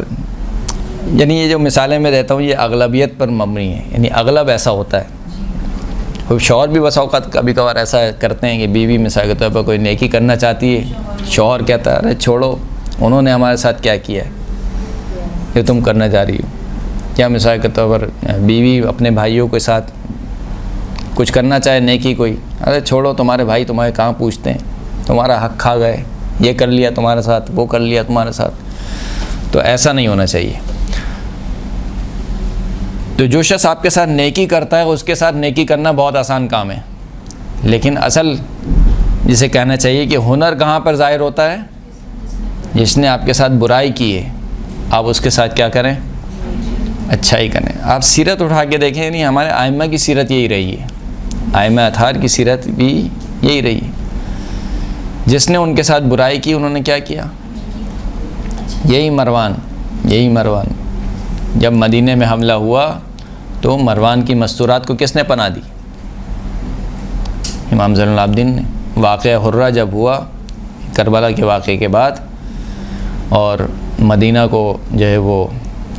یعنی یہ جو مثالیں میں دیتا ہوں یہ اغلبیت پر مبنی ہے، یعنی اغلب ایسا ہوتا ہے۔ شوہر بھی بس اوقات کبھی کبھار ایسا کرتے ہیں کہ بیوی مثال کے طور پر کوئی نیکی کرنا چاہتی ہے، شوہر کہتا ہے ارے چھوڑو انہوں نے ہمارے ساتھ کیا کیا ہے یہ تم کرنا چاہ رہی ہو۔ یا مثال کے طور پر بیوی اپنے بھائیوں کے ساتھ کچھ کرنا چاہے نیکی کوئی، ارے چھوڑو تمہارے بھائی تمہارے کہاں پوچھتے ہیں، تمہارا حق کھا گئے، یہ کر لیا تمہارے ساتھ، وہ کر لیا تمہارے ساتھ۔ تو ایسا نہیں ہونا چاہیے۔ تو جو شخص آپ کے ساتھ نیکی کرتا ہے اس کے ساتھ نیکی کرنا بہت آسان کام ہے، لیکن اصل جسے کہنا چاہیے کہ ہنر کہاں پر ظاہر ہوتا ہے؟ جس نے آپ کے ساتھ برائی کی ہے آپ اس کے ساتھ کیا کریں؟ اچھائی کریں۔ آپ سیرت اٹھا کے دیکھیں، نہیں ہمارے ائمہ کی سیرت یہی رہی ہے، ائمہ اطہار کی سیرت بھی یہی رہی ہے۔ جس نے ان کے ساتھ برائی کی انہوں نے کیا کیا؟ یہی مروان جب مدینے میں حملہ ہوا تو مروان کی مستورات کو کس نے پناہ دی؟ امام زین العابدین نے۔ واقعہ حرہ جب ہوا کربلا کے واقعے کے بعد اور مدینہ کو جو ہے وہ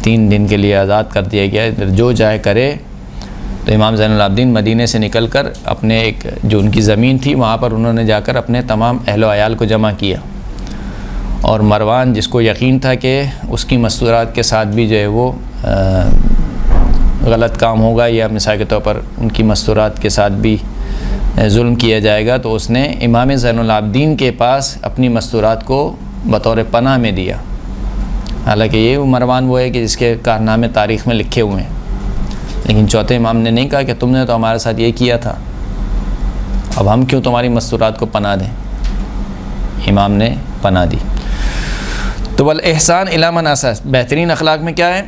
3 دن کے لیے آزاد کر دیا گیا، جو چاہے کرے، تو امام زین العابدین مدینے سے نکل کر اپنے ایک جو ان کی زمین تھی وہاں پر انہوں نے جا کر اپنے تمام اہل و عیال کو جمع کیا، اور مروان جس کو یقین تھا کہ اس کی مستورات کے ساتھ بھی جو ہے وہ غلط کام ہوگا یا مثال کے طور پر ان کی مستورات کے ساتھ بھی ظلم کیا جائے گا، تو اس نے امام زین العابدین کے پاس اپنی مستورات کو بطور پناہ میں دیا۔ حالانکہ یہ مروان وہ ہے کہ جس کے کارنامے تاریخ میں لکھے ہوئے ہیں، لیکن چوتھے امام نے نہیں کہا کہ تم نے تو ہمارے ساتھ یہ کیا تھا، اب ہم کیوں تمہاری مستورات کو پناہ دیں؟ امام نے پناہ دی۔ تو والاحسان الی من اساء، بہترین اخلاق میں کیا ہے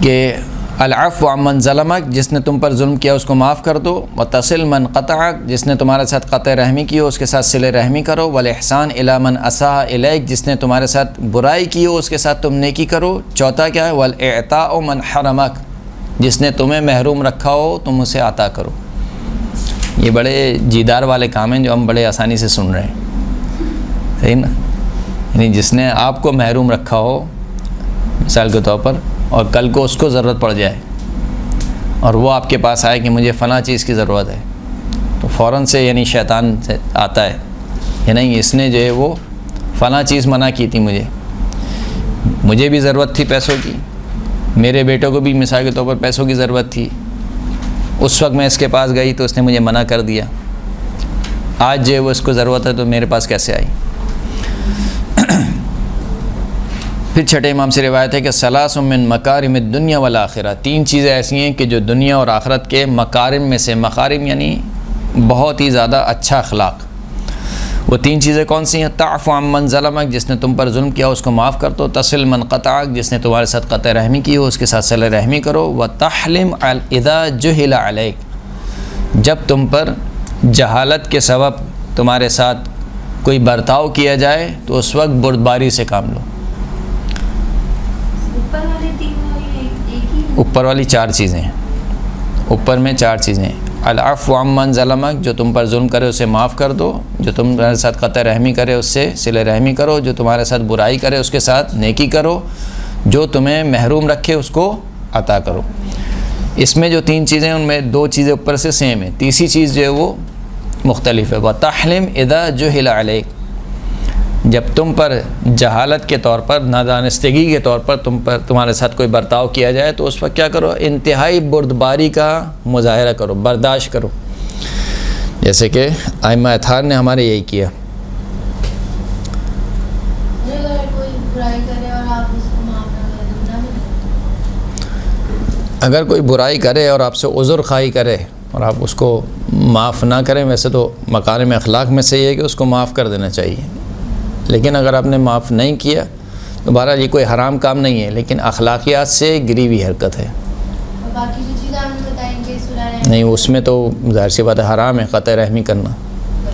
کہ العفو عمن ظلمک، جس نے تم پر ظلم کیا اس کو معاف کر دو، وتصل من قطعک، جس نے تمہارے ساتھ قطع رحمی کی ہو اس کے ساتھ صلہ رحمی کرو، والاحسان الی من اساء الیک، جس نے تمہارے ساتھ برائی کی ہو اس کے ساتھ تم نیکی کرو۔ چوتھا کیا ہے؟ والاعطاء من حرمک، جس نے تمہیں محروم رکھا ہو تم اسے عطا کرو۔ یہ بڑے جیدار والے کام ہیں جو ہم بڑے آسانی سے سن رہے ہیں، صحیح نا؟ یعنی جس نے آپ کو محروم رکھا ہو، مثال کے طور پر اور کل کو اس کو ضرورت پڑ جائے اور وہ آپ کے پاس آئے کہ مجھے فلاں چیز کی ضرورت ہے، تو فوراً سے یعنی شیطان سے آتا ہے کہ نہیں اس نے جو ہے وہ فلاں چیز منع کی تھی، مجھے بھی ضرورت تھی پیسوں کی، میرے بیٹوں کو بھی مثال کے طور پر پیسوں کی ضرورت تھی، اس وقت میں اس کے پاس گئی تو اس نے مجھے منع کر دیا، آج جو ہے وہ اس کو ضرورت ہے تو میرے پاس کیسے آئی۔ پھر چھٹے امام سے روایت ہے کہ ثلاث من مکارم الدنیا والآخرہ، 3 چیزیں ایسی ہیں کہ جو دنیا اور آخرت کے مکارم میں سے، مکارم یعنی بہت ہی زیادہ اچھا اخلاق، وہ 3 چیزیں کون سی ہیں؟ تعفو عن من ظلمک، جس نے تم پر ظلم کیا اس کو معاف کر دو، تصل من قطعک، جس نے تمہارے ساتھ قطع رحمی کی ہو اس کے ساتھ صلہ رحمی کرو، وتحلم اذا جہل علیک، جب تم پر جہالت کے سبب تمہارے ساتھ کوئی برتاؤ کیا جائے تو اس وقت بردباری سے کام لو۔ اوپر والے 3 ایک ہی اوپر والی 4 چیزیں ہیں، اوپر میں 4 چیزیں ہیں۔ العفو عن من ظلمک، جو تم پر ظلم کرے اسے معاف کر دو، جو تمہارے ساتھ قطع رحمی کرے اس سے صلہ رحمی کرو، جو تمہارے ساتھ برائی کرے اس کے ساتھ نیکی کرو، جو تمہیں محروم رکھے اس کو عطا کرو۔ اس میں جو 3 چیزیں ان میں 2 چیزیں اوپر سے سیم ہیں، تیسری چیز جو ہے وہ مختلف ہے۔ وَتَحْلِمْ اِذَا جُهِلَ عَلَيْكَ، جب تم پر جہالت کے طور پر، نادانستگی کے طور پر تمہارے ساتھ کوئی برتاؤ کیا جائے تو اس وقت کیا کرو؟ انتہائی بردباری کا مظاہرہ کرو، برداشت کرو، جیسے کہ ائمہ اطہار نے ہمارے یہی کیا۔ اگر کوئی برائی کرے اور آپ اس کو معاف نہ کریں تو گناہ نہیں؟ اگر کوئی برائی کرے اور آپ سے عذر خواہی کرے اور آپ اس کو معاف نہ کریں، ویسے تو مکارم اخلاق میں سے یہ ہے کہ اس کو معاف کر دینا چاہیے، لیکن اگر آپ نے معاف نہیں کیا تو بہرحال یہ کوئی حرام کام نہیں ہے، لیکن اخلاقیات سے گری ہوئی حرکت ہے۔ اور باقی جو چیزیں آپ نے بتائیں گے سنا نہیں، اس میں تو ظاہر سی بات ہے حرام ہے قطع رحمی کرنا،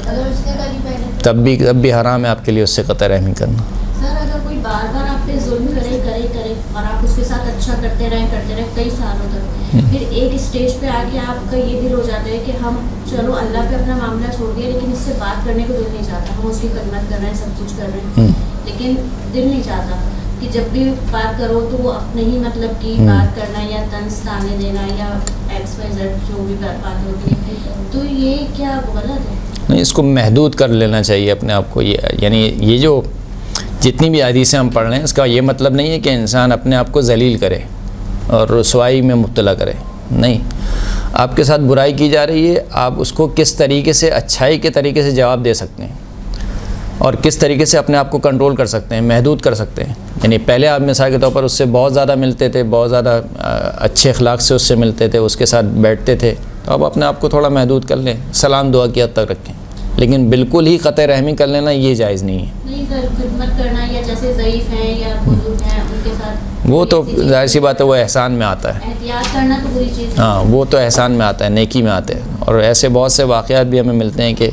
اگر اس نے کری پہلے تب بھی حرام ہے آپ کے لیے اس سے قطع رحمی کرنا۔ سر اگر کوئی بار بار آپ پہ ظلم کرے اور آپ اس کے ساتھ اچھا کرتے رہیں کئی سالوں تک، پھر ایک اسٹیج پہ آ کے آپ کا یہ دل ہو جاتا ہے کہ ہم چلو اللہ پہ اپنا معاملہ چھوڑ دیا لیکن اس سے بات کرنے کو دل نہیں چاہتا، ہم اس کی خدمت کر رہے ہیں، سب کچھ کر رہے ہیں، لیکن دل نہیں چاہتا کہ جب بھی بات کرو تو وہ اپنے ہی مطلب کی بات کرنا یا طنز تانے دینا یا ایکس وائی زیڈ جو بھی باتیں ہوتی ہیں، تو یہ کیا غلط ہے؟ نہیں، اس کو محدود کر لینا چاہیے اپنے آپ کو، یعنی یہ جو جتنی بھی حدیثیں ہم پڑھ رہے ہیں اس کا یہ مطلب نہیں ہے کہ انسان اپنے آپ کو ذلیل کرے اور رسوائی میں مبتلا کرے، نہیں، آپ کے ساتھ برائی کی جا رہی ہے، آپ اس کو کس طریقے سے اچھائی کے طریقے سے جواب دے سکتے ہیں اور کس طریقے سے اپنے آپ کو کنٹرول کر سکتے ہیں، محدود کر سکتے ہیں۔ یعنی پہلے آپ مثال کے طور پر اس سے بہت زیادہ ملتے تھے، بہت زیادہ اچھے اخلاق سے اس سے ملتے تھے، اس کے ساتھ بیٹھتے تھے، تو اب اپنے آپ کو تھوڑا محدود کر لیں، سلام دعا کی حد تک رکھیں، لیکن بالکل ہی قطع رحمی کر لینا یہ جائز نہیں ہے۔ نہیں، خدمت کرنا یا جیسے ضعیف ہیں یا بزرگ ہیں ان کے ساتھ، وہ تو ظاہر سی بات ہے، وہ احسان میں آتا ہے، احتیاط کرنا تو بری چیز ہے۔ ہاں، وہ تو احسان میں آتا ہے، نیکی میں آتا ہے، اور ایسے بہت سے واقعات بھی ہمیں ملتے ہیں کہ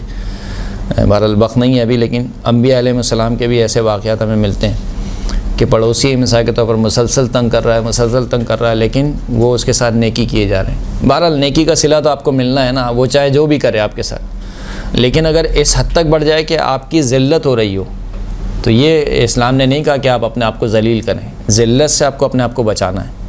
بہرحال وقت نہیں ہے ابھی، لیکن انبیاء علیہ السلام کے بھی ایسے واقعات ہمیں ملتے ہیں کہ پڑوسی مثال کے طور پر مسلسل تنگ کر رہا ہے لیکن وہ اس کے ساتھ نیکی کیے جا رہے ہیں۔ بہرحال نیکی کا صلہ تو آپ کو ملنا ہے نا، وہ چاہے جو بھی کرے آپ کے ساتھ، لیکن اگر اس حد تک بڑھ جائے کہ آپ کی ذلت ہو رہی ہو تو یہ اسلام نے نہیں کہا کہ آپ اپنے آپ کو ذلیل کریں، ذلت سے آپ کو اپنے آپ کو بچانا ہے۔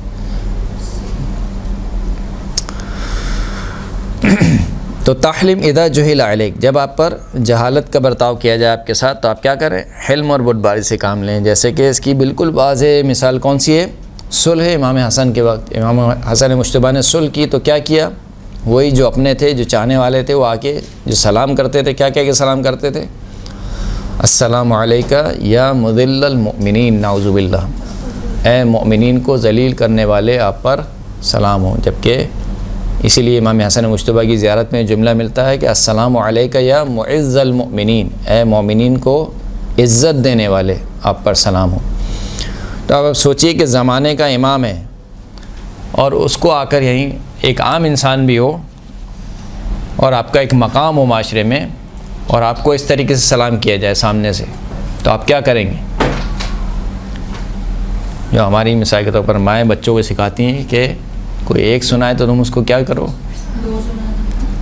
تو تحلم اذا جہل علیک، جب آپ پر جہالت کا برتاؤ کیا جائے آپ کے ساتھ تو آپ کیا کریں؟ حلم اور بردباری سے کام لیں۔ جیسے کہ اس کی بالکل واضح مثال کون سی ہے؟ صلح امام حسن کے وقت، امام حسن مجتبیٰ نے صلح کی تو کیا کیا؟ وہی جو اپنے تھے، جو چاہنے والے تھے، وہ آ کے جو سلام کرتے تھے، کیا کہہ کے سلام کرتے تھے؟ السلام علیکہ یا مذل المؤمنین، نعوذ باللہ، اے مؤمنین کو ذلیل کرنے والے آپ پر سلام ہو۔ جبکہ اسی لیے امام حسن مجتبیٰ کی زیارت میں جملہ ملتا ہے کہ السلام علیکہ یا معز المؤمنین، اے مومنین کو عزت دینے والے آپ پر سلام ہو۔ تو اب سوچئے کہ زمانے کا امام ہے اور اس کو آ کر یہیں ایک عام انسان بھی ہو اور آپ کا ایک مقام ہو معاشرے میں اور آپ کو اس طریقے سے سلام کیا جائے سامنے سے، تو آپ کیا کریں گے؟ جو ہماری مثال کے طور پر مائیں بچوں کو سکھاتی ہیں کہ کوئی ایک سنائے تو تم اس کو کیا کرو؟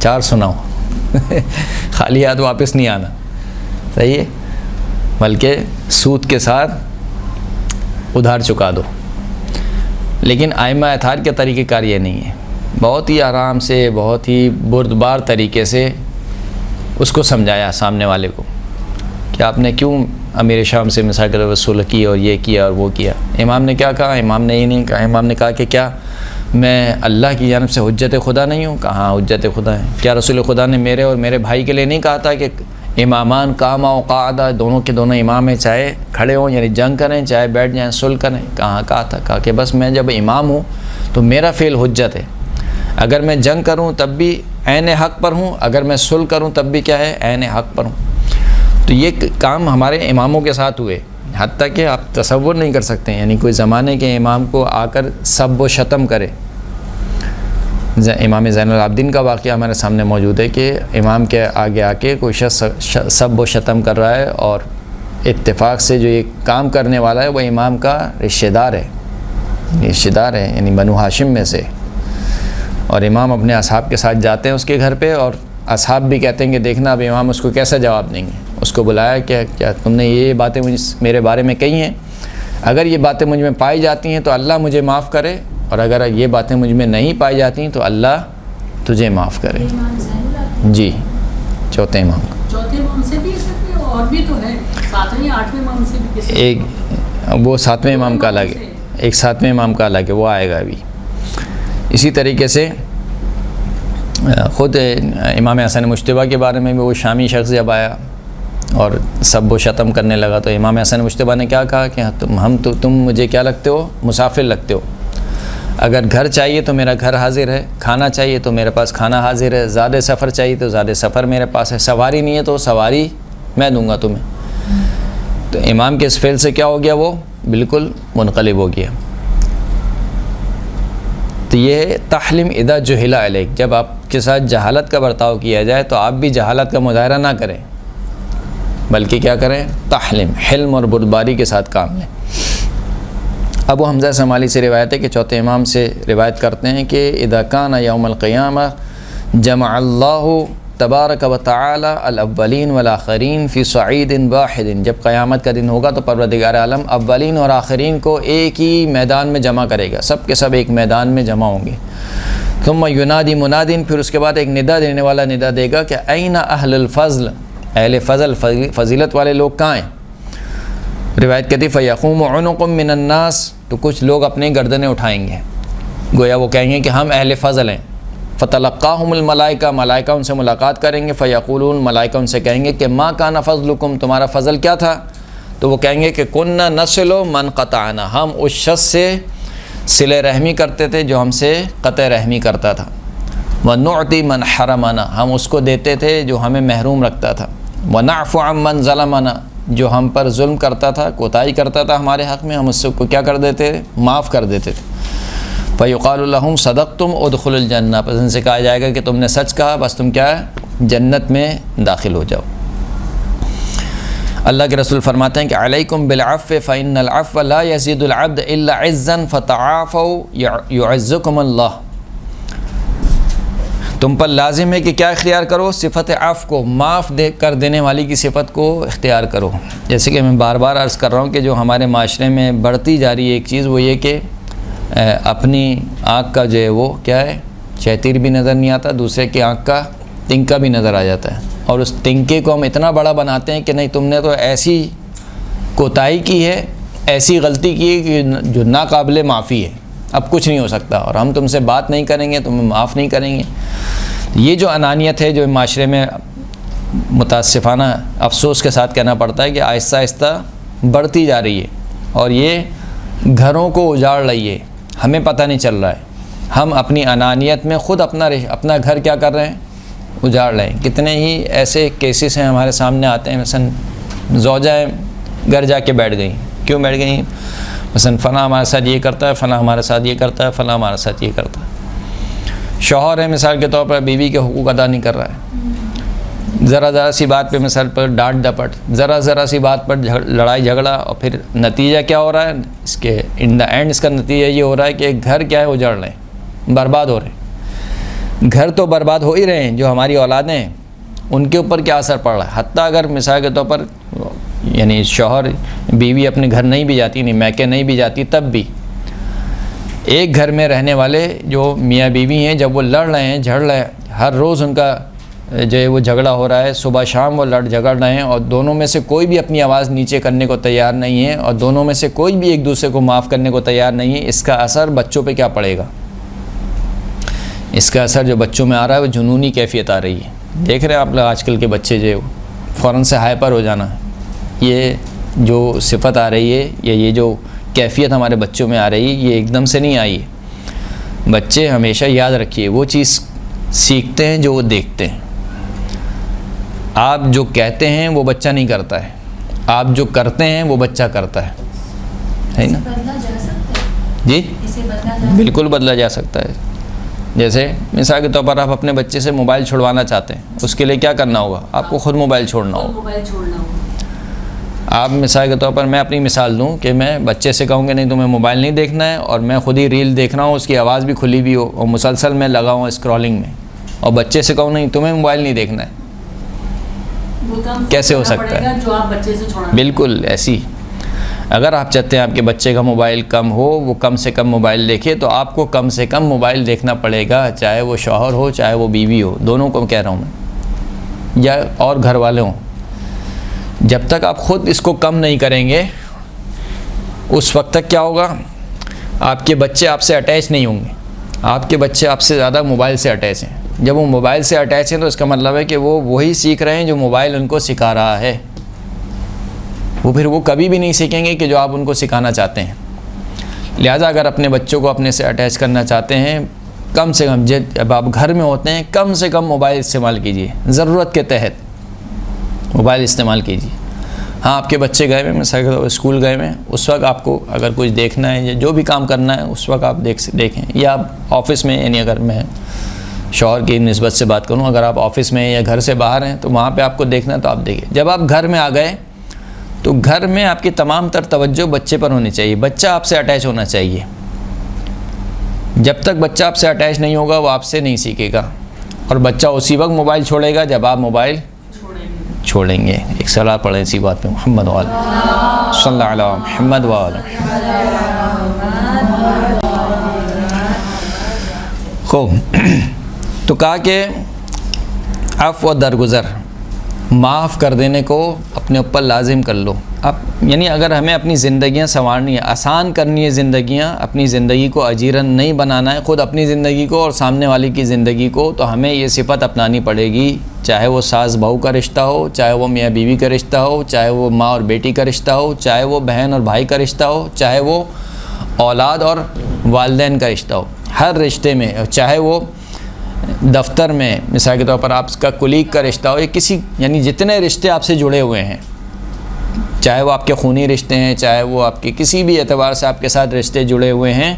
4 سناؤ، خالی ہاتھ واپس نہیں آنا، صحیح ہے، بلکہ سود کے ساتھ ادھار چکا دو۔ لیکن ائمہ اطہار کے طریقہ کار یہ نہیں ہے، بہت ہی آرام سے، بہت ہی بردبار طریقے سے اس کو سمجھایا سامنے والے کو کہ آپ نے کیوں امیر شام سے مثال کے وصول کی اور یہ کیا اور وہ کیا۔ امام نے کیا کہا؟ امام نے یہ نہیں کہا، امام نے کہا کہ کیا میں اللہ کی جانب سے حجت خدا نہیں ہوں؟ کہا ہاں حجت خدا ہے۔ کیا رسول خدا نے میرے اور میرے بھائی کے لیے نہیں کہا تھا کہ امامان قاما و قعدہ، دونوں کے دونوں امام ہیں، چاہے کھڑے ہوں یعنی جنگ کریں، چاہے بیٹھ جائیں صلح کریں؟ کہاں کہا تھا؟ کہا کہ بس میں جب امام ہوں تو میرا فعل حجت ہے، اگر میں جنگ کروں تب بھی عین حق پر ہوں، اگر میں صلح کروں تب بھی کیا ہے؟ عین حق پر ہوں۔ تو یہ کام ہمارے اماموں کے ساتھ ہوئے، حتیٰ کہ آپ تصور نہیں کر سکتے، یعنی کوئی زمانے کے امام کو آ کر سب و شتم کرے۔ امام زین العابدین کا واقعہ ہمارے سامنے موجود ہے کہ امام کے آگے آ کے کوئی شخص سب و شتم کر رہا ہے، اور اتفاق سے جو یہ کام کرنے والا ہے وہ امام کا رشتہ دار ہے یعنی بنو ہاشم میں سے، اور امام اپنے اصحاب کے ساتھ جاتے ہیں اس کے گھر پہ، اور اصحاب بھی کہتے ہیں کہ دیکھنا اب امام اس کو کیسا جواب دیں گے۔ اس کو بلایا کہ کیا تم نے یہ باتیں میرے بارے میں کہی ہیں؟ اگر یہ باتیں مجھ میں پائی جاتی ہیں تو اللہ مجھے معاف کرے، اور اگر یہ باتیں مجھ میں نہیں پائی جاتی ہیں تو اللہ تجھے معاف کرے۔ امام زین العابدین جی، چوتھے امام کا، چوتھے امام سے بھی اور بھی تو ہے، ساتویں آٹھویں امام سے بھی کسی ایک وہ ساتویں امام کا الگ ہے، ایک ساتویں امام کا الگ ہے، وہ آئے گا ابھی۔ اسی طریقے سے خود امام حسن مجتبیٰ کے بارے میں بھی وہ شامی شخص جب آیا اور سب و شتم کرنے لگا تو امام حسن مجتبیٰ نے کیا کہا کہ تم مجھے کیا لگتے ہو؟ مسافر لگتے ہو۔ اگر گھر چاہیے تو میرا گھر حاضر ہے، کھانا چاہیے تو میرے پاس کھانا حاضر ہے، زیادہ سفر چاہیے تو زیادہ سفر میرے پاس ہے، سواری نہیں ہے تو سواری میں دوں گا تمہیں۔ تو امام کے اس فعل سے کیا ہو گیا؟ وہ بالکل منقلب ہو گیا۔ تو یہ تحلم اذا جہل علیک، جب آپ کے ساتھ جہالت کا برتاؤ کیا جائے تو آپ بھی جہالت کا مظاہرہ نہ کریں، بلکہ کیا کریں؟ تحلم، حلم اور بردباری کے ساتھ کام لیں۔ ابو حمزہ سمالی سے روایت ہے کہ چوتھے امام سے روایت کرتے ہیں کہ اذا کان یوم القیامہ جمع اللہ تبارک و تعالی الاولین والآخرین فی صعید واحد، جب قیامت کا دن ہوگا تو پروردگار عالم اولین اور آخرین کو ایک ہی میدان میں جمع کرے گا، سب کے سب ایک میدان میں جمع ہوں گے۔ ثم ینادی منادن، پھر اس کے بعد ایک ندا دینے والا ندا دے گا کہ این اہل الفضل، اہل فضل فضیلت والے لوگ کہاں ہیں؟ روایت کہتی فیقوم عنق من الناس، تو کچھ لوگ اپنی گردنیں اٹھائیں گے، گویا وہ کہیں گے کہ ہم اہل فضل ہیں۔ فتلقاہم الملائکہ، ملائکہ ان سے ملاقات کریں گے، فیقولون، ملائکہ ان سے کہیں گے کہ ما کان فضلکم، تمہارا فضل کیا تھا؟ تو وہ کہیں گے کہ کننا نصل من قطعنا، ہم اس شخص سے صلہ رحمی کرتے تھے جو ہم سے قطع رحمی کرتا تھا، ونعطی من حرمنا، ہم اس کو دیتے تھے جو ہمیں محروم رکھتا تھا، ونعفو عن من ظلمنا، جو ہم پر ظلم کرتا تھا، کوتاہی کرتا تھا ہمارے حق میں، ہم اس کو کیا کر دیتے تھے؟ معاف کر دیتے تھے۔ فیقال لہم صدقتم ادخلوا الجنہ، پس ان سے کہا جائے گا کہ تم نے سچ کہا، بس تم کیا ہے؟ جنت میں داخل ہو جاؤ۔ اللہ کے رسول فرماتے ہیں کہ علیکم بالعفو فإن العفو لا یزید العبد الا عزا فتعافوا یعزکم اللہ، تم پر لازم ہے کہ کیا اختیار کرو؟ صفت عفو کو، معاف کر دینے والی کی صفت کو اختیار کرو۔ جیسے کہ میں بار بار عرض کر رہا ہوں کہ جو ہمارے معاشرے میں بڑھتی جا رہی ہے ایک چیز، وہ یہ کہ اپنی آنکھ کا جو ہے وہ کیا ہے؟ چہتیر بھی نظر نہیں آتا، دوسرے کی آنکھ کا تنکا بھی نظر آ جاتا ہے، اور اس تنکے کو ہم اتنا بڑا بناتے ہیں کہ نہیں تم نے تو ایسی کوتاہی کی ہے، ایسی غلطی کی ہے کہ جو ناقابل معافی ہے، اب کچھ نہیں ہو سکتا، اور ہم تم سے بات نہیں کریں گے، تمہیں معاف نہیں کریں گے۔ یہ جو انانیت ہے جو معاشرے میں متاسفانہ افسوس کے ساتھ کہنا پڑتا ہے کہ آہستہ آہستہ بڑھتی جا رہی ہے، اور یہ گھروں کو اجاڑ رہی ہے، ہمیں پتہ نہیں چل رہا ہے، ہم اپنی انانیت میں خود اپنا گھر کیا کر رہے ہیں؟ اجاڑ رہے ہیں۔ کتنے ہی ایسے کیسز ہیں ہمارے سامنے آتے ہیں، مثلا زوجہ گھر جا کے بیٹھ گئیں، کیوں بیٹھ گئیں؟ مثلا فلاں ہمارے ساتھ یہ کرتا ہے، فلاں ہمارے ساتھ یہ کرتا ہے، فلاں ہمارے ساتھ یہ کرتا ہے۔ شوہر ہے مثال کے طور پر بیوی کے حقوق ادا نہیں کر رہا ہے، ذرا سی بات پہ مثال پر ڈانٹ ڈپٹ، ذرا سی بات پر لڑائی جھگڑا، اور پھر نتیجہ کیا ہو رہا ہے اس کے؟ ان دا اینڈ اس کا نتیجہ یہ ہو رہا ہے کہ گھر کیا ہے؟ اجڑ رہے ہیں، برباد ہو رہے ہیں۔ گھر تو برباد ہو ہی رہے ہیں، جو ہماری اولادیں ہیں ان کے اوپر کیا اثر پڑ رہا ہے؟ حتیٰ اگر مثال کے طور پر یعنی شوہر بیوی اپنے گھر نہیں بھی جاتی، نہیں میکے نہیں بھی جاتی، تب بھی ایک گھر میں رہنے والے جو میاں بیوی ہیں جب وہ لڑ رہے ہیں جھڑ رہے ہیں، ہر روز ان کا جو ہے وہ جھگڑا ہو رہا ہے، صبح شام وہ جھگڑ رہے ہیں اور دونوں میں سے کوئی بھی اپنی آواز نیچے کرنے کو تیار نہیں ہے اور دونوں میں سے کوئی بھی ایک دوسرے کو معاف کرنے کو تیار نہیں ہے، اس کا اثر بچوں پہ کیا پڑے گا؟ اس کا اثر جو بچوں میں آ رہا ہے وہ جنونی کیفیت آ رہی ہے۔ دیکھ رہے ہیں آپ لوگ آج کل کے بچے جو فوراً سے ہائپر ہو جانا، یہ جو صفت آ رہی ہے یا یہ جو کیفیت ہمارے بچوں میں آ رہی ہے یہ ایک دم سے نہیں آئی ہے۔ بچے ہمیشہ یاد رکھیے وہ چیز سیکھتے ہیں جو وہ دیکھتے ہیں۔ آپ جو کہتے ہیں وہ بچہ نہیں کرتا ہے، آپ جو کرتے ہیں وہ بچہ کرتا ہے نا؟ بدلا جا سکتا ہے جی اسے بدلا جا بالکل بدلا جا سکتا ہے۔ جیسے مثال کے طور پر آپ اپنے بچے سے موبائل چھڑوانا چاہتے ہیں، اس کے لیے کیا کرنا ہوگا؟ آپ کو خود موبائل چھوڑنا ہوگا۔ موبائل چھوڑنا ہوگا۔ آپ مثال کے طور پر میں اپنی مثال دوں کہ میں بچے سے کہوں کہ نہیں تمہیں موبائل نہیں دیکھنا ہے اور میں خود ہی ریل دیکھ رہا ہوں، اس کی آواز بھی کھلی بھی ہو اور مسلسل میں لگا ہوں اسکرولنگ میں، اور بچے سے کہوں نہیں تمہیں موبائل نہیں دیکھنا ہے، وہ کام کیسے ہو کرنا سکتا ہے؟ پڑے گا جو آپ بچے سے چھوڑا۔ بالکل ایسی۔ اگر آپ چاہتے ہیں آپ کے بچے کا موبائل کم ہو، وہ کم سے کم موبائل دیکھے، تو آپ کو کم سے کم موبائل دیکھنا پڑے گا، چاہے وہ شوہر ہو چاہے وہ بیوی ہو، دونوں کو کہہ رہا ہوں میں، یا اور گھر والے ہوں۔ جب تک آپ خود اس کو کم نہیں کریں گے اس وقت تک کیا ہوگا؟ آپ کے بچے آپ سے اٹیچ نہیں ہوں گے، آپ کے بچے آپ سے زیادہ موبائل سے اٹیچ ہیں۔ جب وہ موبائل سے اٹیچ ہیں تو اس کا مطلب ہے کہ وہ وہی سیکھ رہے ہیں جو موبائل ان کو سکھا رہا ہے، وہ پھر وہ کبھی بھی نہیں سیکھیں گے کہ جو آپ ان کو سکھانا چاہتے ہیں۔ لہٰذا اگر اپنے بچوں کو اپنے سے اٹیچ کرنا چاہتے ہیں، کم سے کم جب آپ گھر میں ہوتے ہیں کم سے کم موبائل استعمال کیجیے، ضرورت کے تحت موبائل استعمال کیجیے۔ ہاں آپ کے بچے گئے ہوئے مثال اسکول گئے ہوئے، اس وقت آپ کو اگر کچھ دیکھنا ہے یا جو بھی کام کرنا ہے اس وقت آپ دیکھیں، یا آپ آفس میں، یعنی اگر میں شوہر کی نسبت سے بات کروں، اگر آپ آفس میں یا گھر سے باہر ہیں تو وہاں پہ آپ کو دیکھنا ہے تو آپ دیکھیں۔ جب آپ گھر میں آ گئے تو گھر میں آپ کی تمام تر توجہ بچے پر ہونی چاہیے، بچہ آپ سے اٹیچ ہونا چاہیے۔ جب تک بچہ آپ سے اٹیچ نہیں ہوگا وہ آپ سے نہیں سیکھے گا، اور بچہ اسی وقت موبائل چھوڑے گا جب آپ موبائل چھوڑیں گے۔ ایک صلاۃ پڑھیں اسی بات پہ، محمد وعلی صلی اللہ علیہ محمد وعلی۔ خوب، تو کہا کہ عفو و درگزر، معاف کر دینے کو اپنے اوپر لازم کر لو۔ اب یعنی اگر ہمیں اپنی زندگیاں سنوارنی ہے، آسان کرنی ہے زندگیاں، اپنی زندگی کو اجیرن نہیں بنانا ہے، خود اپنی زندگی کو اور سامنے والی کی زندگی کو، تو ہمیں یہ صفت اپنانی پڑے گی، چاہے وہ ساس بہو کا رشتہ ہو، چاہے وہ میاں بیوی کا رشتہ ہو، چاہے وہ ماں اور بیٹی کا رشتہ ہو، چاہے وہ بہن اور بھائی کا رشتہ ہو، چاہے وہ اولاد اور والدین کا رشتہ ہو، ہر رشتے میں، چاہے وہ دفتر میں مثال کے طور پر آپ کا کلیگ کا رشتہ ہو، یا کسی، یعنی جتنے رشتے آپ سے جڑے ہوئے ہیں، چاہے وہ آپ کے خونی رشتے ہیں، چاہے وہ آپ کے کسی بھی اعتبار سے آپ کے ساتھ رشتے جڑے ہوئے ہیں،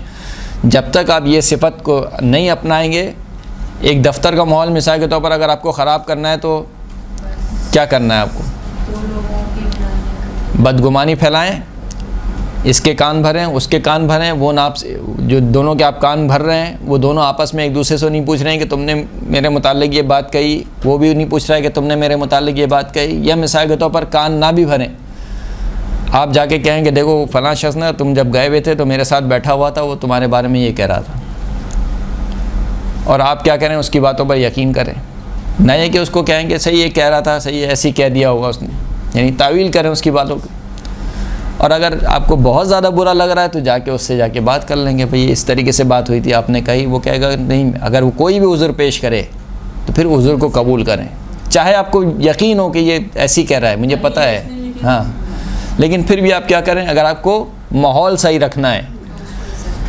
جب تک آپ یہ صفت کو نہیں اپنائیں گے، ایک دفتر کا ماحول مثال کے طور پر اگر آپ کو خراب کرنا ہے تو کیا کرنا ہے آپ کو؟ دو لوگوں کی بدگمانی پھیلائیں، اس کے کان بھریں اس کے کان بھریں، وہ ناپ جو دونوں کے آپ کان بھر رہے ہیں وہ دونوں آپس میں ایک دوسرے سے نہیں پوچھ رہے ہیں کہ تم نے میرے متعلق یہ بات کہی، وہ بھی نہیں پوچھ رہا ہے کہ تم نے میرے متعلق یہ بات کہی، یا مثال کے طور پر کان نہ بھی بھریں، آپ جا کے کہیں کہ دیکھو فلاں شخص نے، تم جب گئے ہوئے تھے تو میرے ساتھ بیٹھا ہوا تھا، وہ تمہارے بارے میں یہ کہہ رہا تھا، اور آپ کیا کریں؟ اس کی باتوں پر یقین کریں، نہ یہ کہ اس کو کہیں کہ صحیح یہ کہہ رہا تھا، صحیح ایسی کہہ دیا ہوگا اس نے، یعنی تعویل کریں اس کی باتوں کو۔ اور اگر آپ کو بہت زیادہ برا لگ رہا ہے تو جا کے اس سے جا کے بات کر لیں گے، بھئی اس طریقے سے بات ہوئی تھی، آپ نے کہی، وہ کہے گا نہیں، اگر وہ کوئی بھی عذر پیش کرے تو پھر عذر کو قبول کریں، چاہے آپ کو یقین ہو کہ یہ ایسی کہہ رہا ہے، مجھے پتہ ہے، ہاں، لیکن پھر بھی آپ کیا کریں؟ اگر آپ کو ماحول صحیح رکھنا ہے،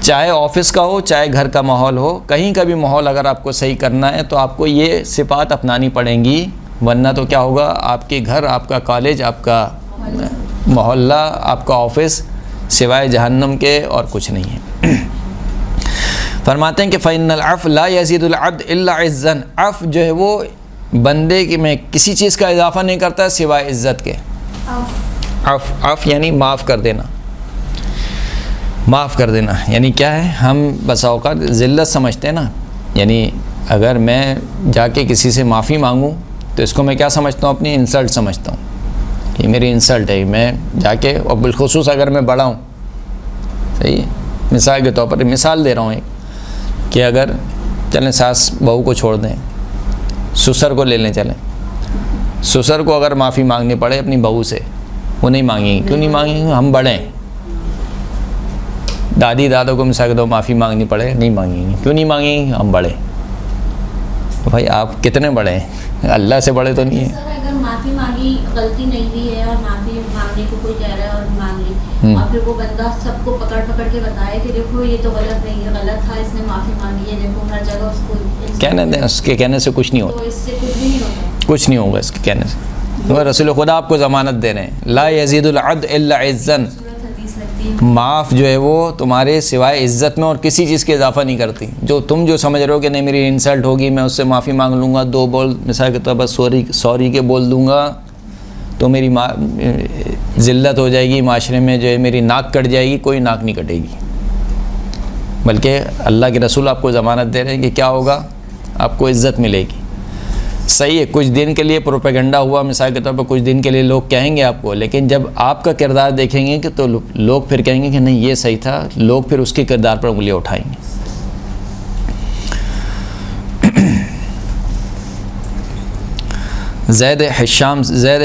چاہے آفس کا ہو چاہے گھر کا ماحول ہو، کہیں کا بھی ماحول اگر آپ کو صحیح کرنا ہے تو آپ کو یہ صفات اپنانی پڑیں گی، ورنہ تو کیا ہوگا؟ آپ کے گھر، آپ کا کالج، آپ کا محلہ، آپ کا آفس سوائے جہنم کے اور کچھ نہیں ہے۔ فرماتے ہیں کہ فَإِنَّ الْعَفْوَ لَا يَزِيدُ الْعَبْدَ إِلَّا عِزًّا، عفو جو ہے وہ بندے میں کسی چیز کا اضافہ نہیں کرتا سوائے عزت کے۔ عفو یعنی معاف کر دینا، معاف کر دینا یعنی کیا ہے؟ ہم بسا اوقات ذلت سمجھتے ہیں نا، یعنی اگر میں جا کے کسی سے معافی مانگوں تو اس کو میں کیا سمجھتا ہوں؟ اپنی انسلٹ سمجھتا ہوں، یہ میری انسلٹ ہے، میں جا کے، اور بالخصوص اگر میں بڑا ہوں، صحیح ہے، مثال کے طور پر مثال دے رہا ہوں ایک کہ اگر چلیں ساس بہو کو چھوڑ دیں, سسر کو لے لیں, چلیں سسر کو اگر معافی مانگنی پڑے اپنی بہو سے, وہ نہیں مانگیں گی. کیوں نہیں مانگیں گی؟ ہم بڑے ہیں. دادی دادوں کو مثال کے طور پر معافی مانگنی پڑے, نہیں مانگیں گی. کیوں نہیں مانگیں گی؟ ہم بڑے. بھائی آپ کتنے بڑے ہیں؟ اللہ سے بڑے تو نہیں ہیں. سر اگر معافی مانگی, غلطی نہیں ہوئی ہے اور معافی مانگنے کو کوئی کہہ رہا ہے اور مان لی, اور پھر وہ بندہ سب کو پکڑ کہ بتائے کہ دیکھو یہ تو غلط نہیں ہے, غلط تھا, اس نے معافی مانگی ہے, دیکھو ہر جگہ اس کو کہنے دیں, اس کے کہنے سے کچھ نہیں ہوتا. تو اس سے کچھ بھی نہیں ہوتا, کچھ نہیں ہوگا اس کے کہنے سے. رسول خدا آپ کو ضمانت دے رہے ہیں, لا یزید العدل الا عزا, صورت حدیث لگتی ہے. معاف جو ہے وہ تمہارے سوائے عزت میں اور کسی چیز کے اضافہ نہیں کرتی. جو تم جو سمجھ رہے ہو کہ نہیں میری انسلٹ ہوگی, میں اس سے معافی مانگ لوں گا, 2 بول مثال کے طور پر سوری کے بول دوں گا تو میری ذلت ہو جائے گی معاشرے میں, جو ہے میری ناک کٹ جائے گی. کوئی ناک نہیں کٹے گی, بلکہ اللہ کے رسول آپ کو ضمانت دے رہے ہیں کہ کیا ہوگا, آپ کو عزت ملے گی. صحیح ہے, کچھ دن کے لیے پروپیگنڈا ہوا مثال کے طور پر, کچھ دن کے لیے لوگ کہیں گے آپ کو, لیکن جب آپ کا کردار دیکھیں گے کہ تو لوگ پھر کہیں گے کہ نہیں یہ صحیح تھا, لوگ پھر اس کے کردار پر انگلیاں اٹھائیں گے. زید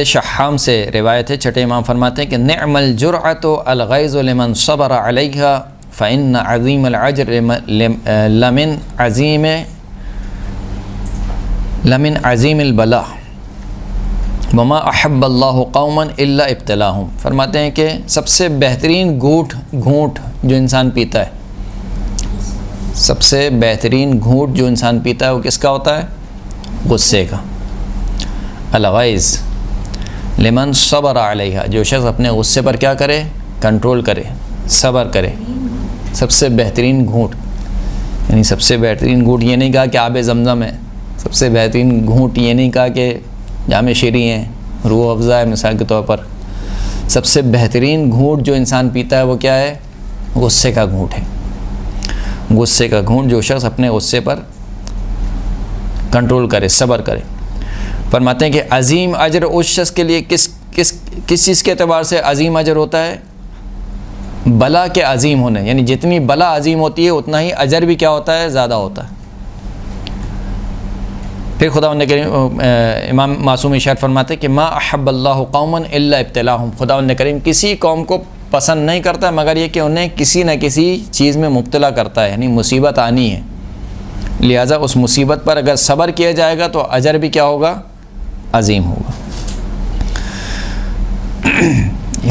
شحام سے روایت ہے, چھٹے امام فرماتے ہیں کہ نعم الجرعۃ الغیظ لمن صبر علیہا فإن عظیم العجر لمن عظیم البلاء وما احب اللہ قوما الا ابتلاہم. فرماتے ہیں کہ سب سے بہترین گھونٹ جو انسان پیتا ہے, سب سے بہترین گھونٹ جو انسان پیتا ہے وہ کس کا ہوتا ہے؟ غصے کا. الغیظ لمن صبر علیہا, جو شخص اپنے غصے پر کیا کرے؟ کنٹرول کرے, صبر کرے. سب سے بہترین گھونٹ, یعنی سب سے بہترین گھونٹ یہ نہیں کہا کہ آب زمزم ہے, سب سے بہترین گھونٹ یہ نہیں کہا کہ جام شیری ہیں, روح افزا ہے مثال کے طور پر. سب سے بہترین گھونٹ جو انسان پیتا ہے وہ کیا ہے؟ غصے کا گھونٹ ہے. غصے کا گھونٹ, جو شخص اپنے غصے پر کنٹرول کرے, صبر کرے. فرماتے ہیں کہ عظیم اجر اس شخص کے لیے کس چیز کے اعتبار سے عظیم اجر ہوتا ہے؟ بلا کے عظیم ہونے, یعنی جتنی بلا عظیم ہوتی ہے اتنا ہی اجر بھی کیا ہوتا ہے؟ زیادہ ہوتا ہے. پھر خداوند کریم امام معصوم ارشاد فرماتے ہیں کہ ما احب اللہ قوما الا ابتلاہم, خداوند کریم کسی قوم کو پسند نہیں کرتا مگر یہ کہ انہیں کسی نہ کسی چیز میں مبتلا کرتا ہے, یعنی مصیبت آنی ہے. لہٰذا اس مصیبت پر اگر صبر کیا جائے گا تو اجر بھی کیا ہوگا؟ عظیم ہوگا.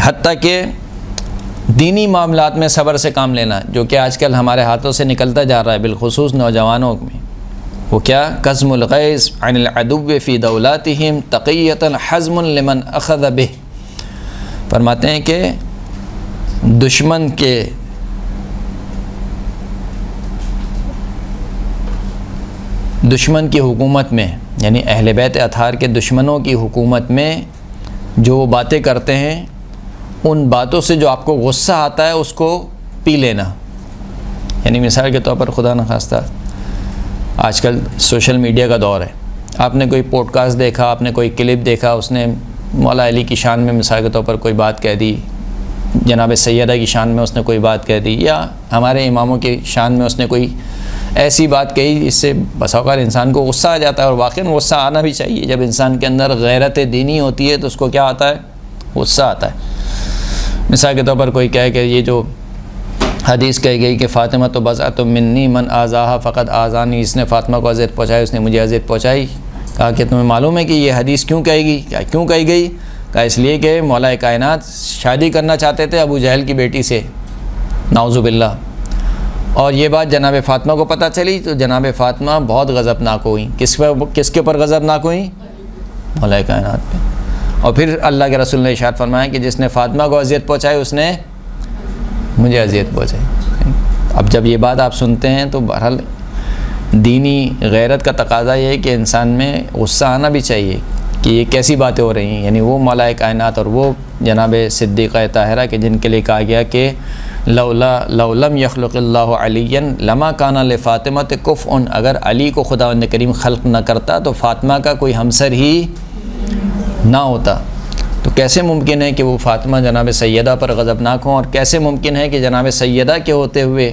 حتیٰ کہ دینی معاملات میں صبر سے کام لینا, جو کہ آج کل ہمارے ہاتھوں سے نکلتا جا رہا ہے, بالخصوص نوجوانوں میں, وہ کیا؟ قزم الغیظ عن العدو فی دولاتہم تقیۃ حزم لمن اخذ بہ. فرماتے ہیں کہ دشمن کی حکومت میں, یعنی اہل بیت اطہار کے دشمنوں کی حکومت میں جو وہ باتیں کرتے ہیں, ان باتوں سے جو آپ کو غصہ آتا ہے اس کو پی لینا. یعنی مثال کے طور پر خدا نخواستہ آج کل سوشل میڈیا کا دور ہے, آپ نے کوئی پوڈ کاسٹ دیکھا, آپ نے کوئی کلپ دیکھا, اس نے مولا علی کی شان میں مثال کے طور پر کوئی بات کہہ دی, جناب سیدہ کی شان میں اس نے کوئی بات کہہ دی, یا ہمارے اماموں کی شان میں اس نے کوئی ایسی بات کہی جس سے بسا اوقات انسان کو غصہ آ جاتا ہے. اور واقعاً غصہ آنا بھی چاہیے. جب انسان کے اندر غیرت دینی ہوتی ہے تو اس کو کیا آتا ہے؟ غصہ آتا ہے. مثال کے طور پر کوئی کہے کہ یہ جو حدیث کہی گئی کہ فاطمہ تو بضعۃ منی من آذاہا فقط آذانی, اس نے فاطمہ کو اذیت پہنچائی, اس نے مجھے اذیت پہنچائی. کہا کہ تمہیں معلوم ہے کہ یہ حدیث کیوں کہی گئی؟ کیوں کہی گئی؟ کہا اس لیے کہ مولا کائنات شادی کرنا چاہتے تھے ابو جہل کی بیٹی سے, نعوذ باللہ, اور یہ بات جناب فاطمہ کو پتہ چلی تو جناب فاطمہ بہت غضبناک ہوئیں. کس کے اوپر غضبناک ہوئیں؟ مولا کائنات پہ. اور پھر اللہ کے رسول نے ارشاد فرمایا کہ جس نے فاطمہ کو اذیت پہنچائی اس نے مجھے اذیت پہنچائی. اب جب یہ بات آپ سنتے ہیں تو بہرحال دینی غیرت کا تقاضا یہ ہے کہ انسان میں غصہ آنا بھی چاہیے کہ یہ کیسی باتیں ہو رہی ہیں. یعنی وہ مولا کائنات اور وہ جناب صدیقہ طاہرہ کہ جن کے لیے کہا گیا کہ لو لم یخلق اللہ علی لما کان لفاطمہ کفء, اگر علی کو خداوند کریم خلق نہ کرتا تو فاطمہ کا کوئی ہمسر ہی نہ ہوتا. تو کیسے ممکن ہے کہ وہ فاطمہ جناب سیدہ پر غضبناک ہوں، اور کیسے ممکن ہے کہ جناب سیدہ کے ہوتے ہوئے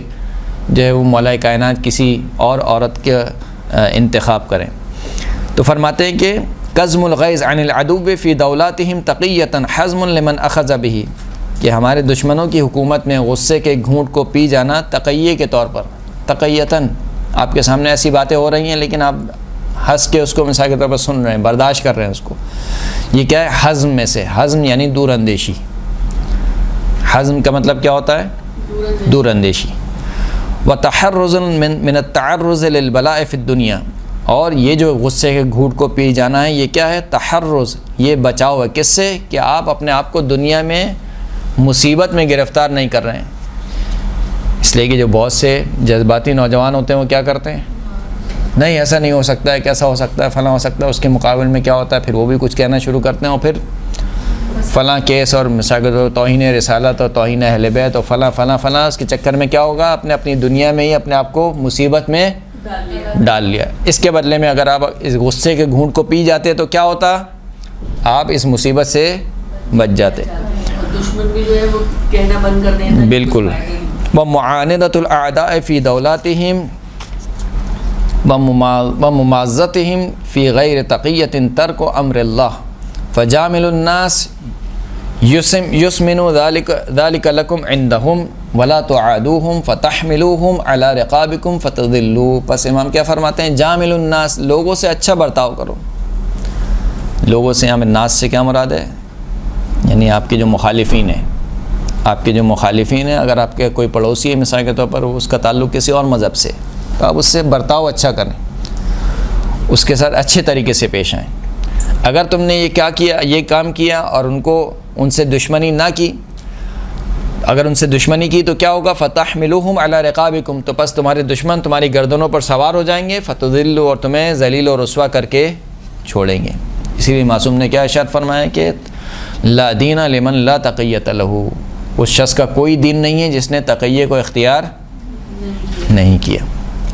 جو ہے وہ مولا کائنات کسی اور عورت کا انتخاب کریں؟ تو فرماتے ہیں کہ قزم الغیظ عن العدو فی دولاتہم تقیۃ حزم لمن اخذ بہ، کہ ہمارے دشمنوں کی حکومت میں غصے کے گھونٹ کو پی جانا تقیے کے طور پر، تقیتاً آپ کے سامنے ایسی باتیں ہو رہی ہیں لیکن آپ ہنس کے اس کو مثال کے طور پر سن رہے ہیں، برداشت کر رہے ہیں اس کو، یہ کیا ہے؟ حزم میں سے، حزم یعنی دور اندیشی، حزم کا مطلب کیا ہوتا ہے؟ دور اندیشی۔ وتحرز من التعرض للبلاء فی الدنیا، اور یہ جو غصے کے گھونٹ کو پی جانا ہے یہ کیا ہے؟ تحرز، یہ بچاؤ ہے کس سے؟ کہ آپ اپنے آپ کو دنیا میں مصیبت میں گرفتار نہیں کر رہے ہیں۔ اس لیے کہ جو بہت سے جذباتی نوجوان ہوتے ہیں وہ کیا کرتے ہیں؟ نہیں ایسا نہیں ہو سکتا ہے، کیسا ہو سکتا ہے، فلاں ہو سکتا ہے، اس کے مقابل میں کیا ہوتا ہے، پھر وہ بھی کچھ کہنا شروع کرتے ہیں، اور پھر فلاں کیس اور مثال توہین رسالت اور توہین اہل بیت اور فلاں فلاں فلاں، اس کے چکر میں کیا ہوگا؟ اپنی دنیا میں ہی اپنے آپ کو مصیبت میں ڈال لیا۔ اس کے بدلے میں اگر آپ اس غصے کے گھونٹ کو پی جاتے تو کیا ہوتا؟ آپ اس مصیبت سے بچ جاتے۔ دشمن بھی جو ہے وہ کہنا بند کر دیں۔ بالکل۔ ومعاندۃ الاعداء فی دولاتہم وممازتہم فی غیر تقیۃ ترک امر اللہ فجامل الناس یسمن ذلک لکم عندہم ولا تعادوہم فتحملوہم علی رقابکم فتضلوا۔ پس امام کیا فرماتے ہیں؟ جامل الناس، لوگوں سے اچھا برتاؤ کرو۔ لوگوں سے یہاں ناس سے کیا مراد ہے؟ یعنی آپ کے جو مخالفین ہیں، آپ کے جو مخالفین ہیں، اگر آپ کے کوئی پڑوسی ہے مثال کے طور پر اس کا تعلق کسی اور مذہب سے، تو آپ اس سے برتاؤ اچھا کریں، اس کے ساتھ اچھے طریقے سے پیش آئیں۔ اگر تم نے یہ کام کیا اور ان سے دشمنی نہ کی، اگر ان سے دشمنی کی تو کیا ہوگا؟ فتحملوہم علی رقابکم، تو پس تمہارے دشمن تمہاری گردنوں پر سوار ہو جائیں گے، فتضلوا، اور تمہیں ذلیل و رسوا کر کے چھوڑیں گے۔ اسی لیے معصوم نے کیا ارشاد فرمایا کہ لا دین لمن لا تقیۃ لہ، اس شخص کا کوئی دین نہیں ہے جس نے تقیے کو اختیار نہیں کیا۔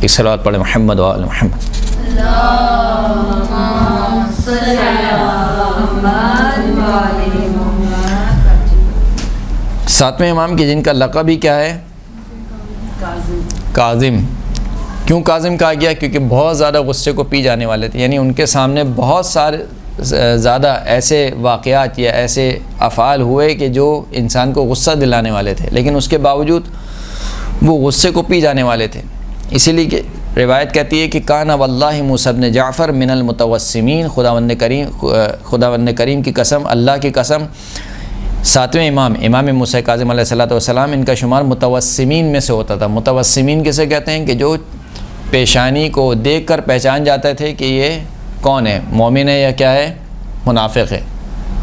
ایک صلوات پڑھیں محمد و آل محمد۔ ساتویں امام کی جن کا لقب ہی کیا ہے؟ کاظم۔ کیوں کاظم کہا گیا؟ کیونکہ بہت زیادہ غصے کو پی جانے والے تھے، یعنی ان کے سامنے بہت سارے زیادہ ایسے واقعات یا ایسے افعال ہوئے کہ جو انسان کو غصہ دلانے والے تھے، لیکن اس کے باوجود وہ غصے کو پی جانے والے تھے۔ اسی لیے کہ روایت کہتی ہے کہ کان واللہ موسیٰ بن جعفر من المتوسمین، خداوند کریم کی قسم، اللہ کی قسم، ساتویں امام موسیٰ کاظم علیہ السلام ان کا شمار متوسمین میں سے ہوتا تھا۔ متوسمین کسے کہتے ہیں؟ کہ جو پیشانی کو دیکھ کر پہچان جاتے تھے کہ یہ کون ہے، مومن ہے یا کیا ہے، منافق ہے،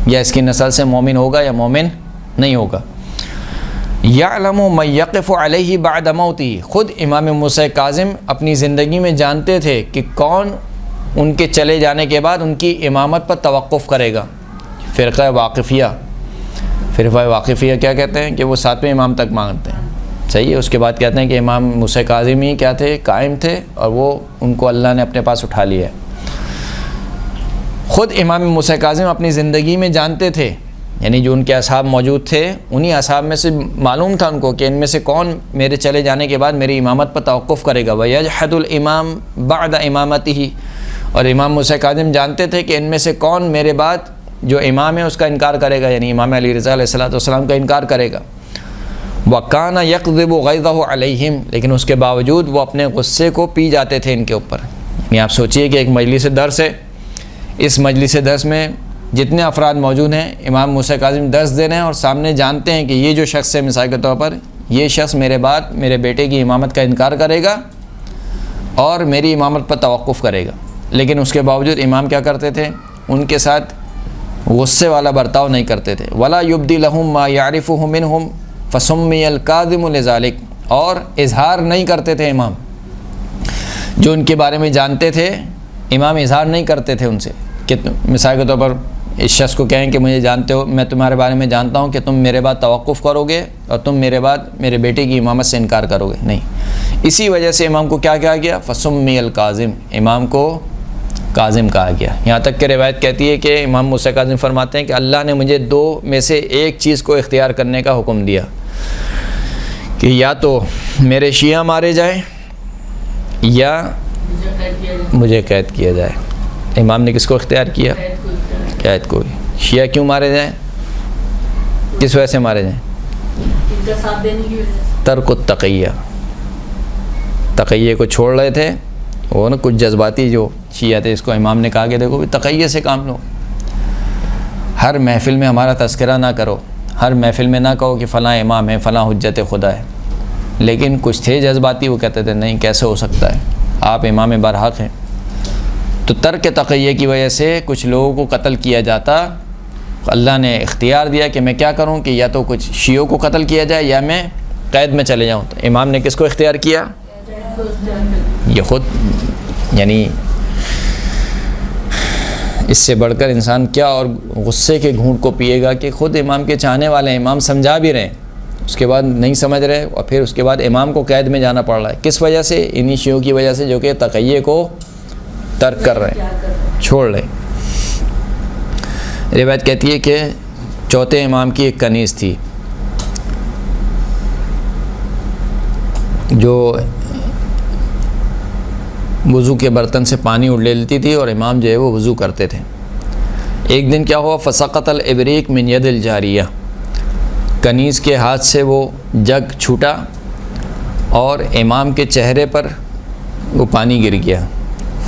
یا اس کی نسل سے مومن ہوگا یا مومن نہیں ہوگا۔ یعلم من یقف علیہ بعد موتہ، خود امام موسیٰ کاظم اپنی زندگی میں جانتے تھے کہ کون ان کے چلے جانے کے بعد ان کی امامت پر توقف کرے گا۔ فرقہ واقفیہ کیا کہتے ہیں؟ کہ وہ ساتویں امام تک مانگتے ہیں، صحیح ہے۔ اس کے بعد کہتے ہیں کہ امام موسیٰ کاظم ہی کیا تھے؟ قائم تھے، اور وہ ان کو اللہ نے اپنے پاس اٹھا لیا ہے۔ خود امام موسیٰ کاظم اپنی زندگی میں جانتے تھے، یعنی جو ان کے اصحاب موجود تھے انہی اصحاب میں سے معلوم تھا ان کو کہ ان میں سے کون میرے چلے جانے کے بعد میری امامت پر توقف کرے گا۔ وَيَجْحَدُ الْإِمَامُ بَعْدَ إِمَامَتِهِ، اور امام موسیٰ کاظم جانتے تھے کہ ان میں سے کون میرے بعد جو امام ہے اس کا انکار کرے گا، یعنی امام علی رضا علیہ السلام کا انکار کرے گا۔ وَكَانَ يَقْذِبُ غَيْظَهُ عَلَيْهِمْ، لیکن اس کے باوجود وہ اپنے غصے کو پی جاتے تھے ان کے اوپر۔ یعنی آپ سوچئے کہ ایک مجلس درس ہے، اس مجلس درس میں جتنے افراد موجود ہیں، امام موسیٰ کاظم درس دے رہے ہیں اور سامنے جانتے ہیں کہ یہ جو شخص ہے مثال کے طور پر، یہ شخص میرے بعد میرے بیٹے کی امامت کا انکار کرے گا اور میری امامت پر توقف کرے گا، لیکن اس کے باوجود امام کیا کرتے تھے؟ ان کے ساتھ غصے والا برتاؤ نہیں کرتے تھے۔ وَلَا يُبْدِي لَهُم مَا يَعْرِفُهُ مِنْهُمْ فَسُمِّيَ الْكَاظِمُ لِذَلِكَ، اور اظہار نہیں کرتے تھے امام، جو ان کے بارے میں جانتے تھے امام اظہار نہیں کرتے تھے ان سے، کہ مثال کے طور پر اس شخص کو کہیں کہ مجھے جانتے ہو، میں تمہارے بارے میں جانتا ہوں کہ تم میرے بعد توقف کرو گے اور تم میرے بعد میرے بیٹے کی امامت سے انکار کرو گے، نہیں۔ اسی وجہ سے امام کو کیا کہا گیا؟ فَسُمِّيَ الْكَاظِمُ، امام کو کاظم کہا گیا. یہاں تک کہ روایت کہتی ہے کہ امام موسیٰ کاظم فرماتے ہیں کہ اللہ نے مجھے دو میں سے ایک چیز کو اختیار کرنے کا حکم دیا کہ یا تو میرے شیعہ مارے جائیں یا مجھے قید کیا جائے. امام نے کس کو اختیار کیا؟ قید کو. شیعہ کیوں مارے جائیں؟ کس وجہ سے مارے جائیں؟ ان کا ساتھ دینے کی وجہ سے. ترک التقیہ، تقیہ کو چھوڑ رہے تھے وہ نا کچھ جذباتی جو شیعہ تھے. اس کو امام نے کہا کہ دیکھو تقیہ سے کام لو، ہر محفل میں ہمارا تذکرہ نہ کرو، ہر محفل میں نہ کہو کہ فلاں امام ہے، فلاں حجت خدا ہے. لیکن کچھ تھے جذباتی، وہ کہتے تھے نہیں کیسے ہو سکتا ہے، آپ امام برحق ہیں. تو ترک تقیہ کی وجہ سے کچھ لوگوں کو قتل کیا جاتا. اللہ نے اختیار دیا کہ میں کیا کروں کہ یا تو کچھ شیعوں کو قتل کیا جائے یا میں قید میں چلے جاؤں. تو امام نے کس کو اختیار کیا؟ یہ خود یعنی اس سے بڑھ کر انسان کیا اور غصے کے گھونٹ کو پیے گا کہ خود امام کے چاہنے والے ہیں، امام سمجھا بھی رہے ہیں، اس کے بعد نہیں سمجھ رہے اور پھر اس کے بعد امام کو قید میں جانا پڑ رہا ہے. کس وجہ سے؟ انہی شیعوں کی وجہ سے جو کہ تقیہ کو ترک کر رہے ہیں، چھوڑ رہے ہیں. روایت کہتی ہے کہ چوتھے امام کی ایک کنیز تھی جو وضو کے برتن سے پانی لے لیتی تھی اور امام جو ہے وہ وضو کرتے تھے. ایک دن کیا ہوا؟ فسقط الابریق من ید الجاریہ، کنیز کے ہاتھ سے وہ جگ چھوٹا اور امام کے چہرے پر وہ پانی گر گیا.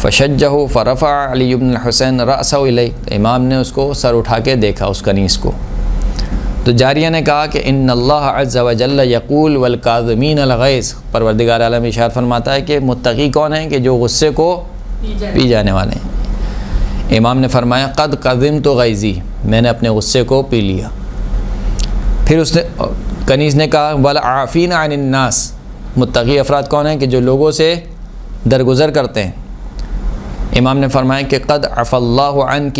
فشجہ فرفع علی بن الحسین رأسہ الیہ، امام نے اس کو سر اٹھا کے دیکھا اس کنیز کو. تو جاریہ نے کہا کہ ان اللہ عز وجل یقول والکاظمین الغیظ، پروردگار عالم ارشاد فرماتا ہے کہ متقی کون ہیں؟ کہ جو غصے کو پی جانے والے ہیں. امام نے فرمایا قد قذمت غیظی، میں نے اپنے غصے کو پی لیا. پھر اس نے کنیز نے کہا والعافین عن الناس، متقی افراد کون ہیں؟ کہ جو لوگوں سے درگزر کرتے ہیں. امام نے فرمایا کہ قد عفا اللہ عنک،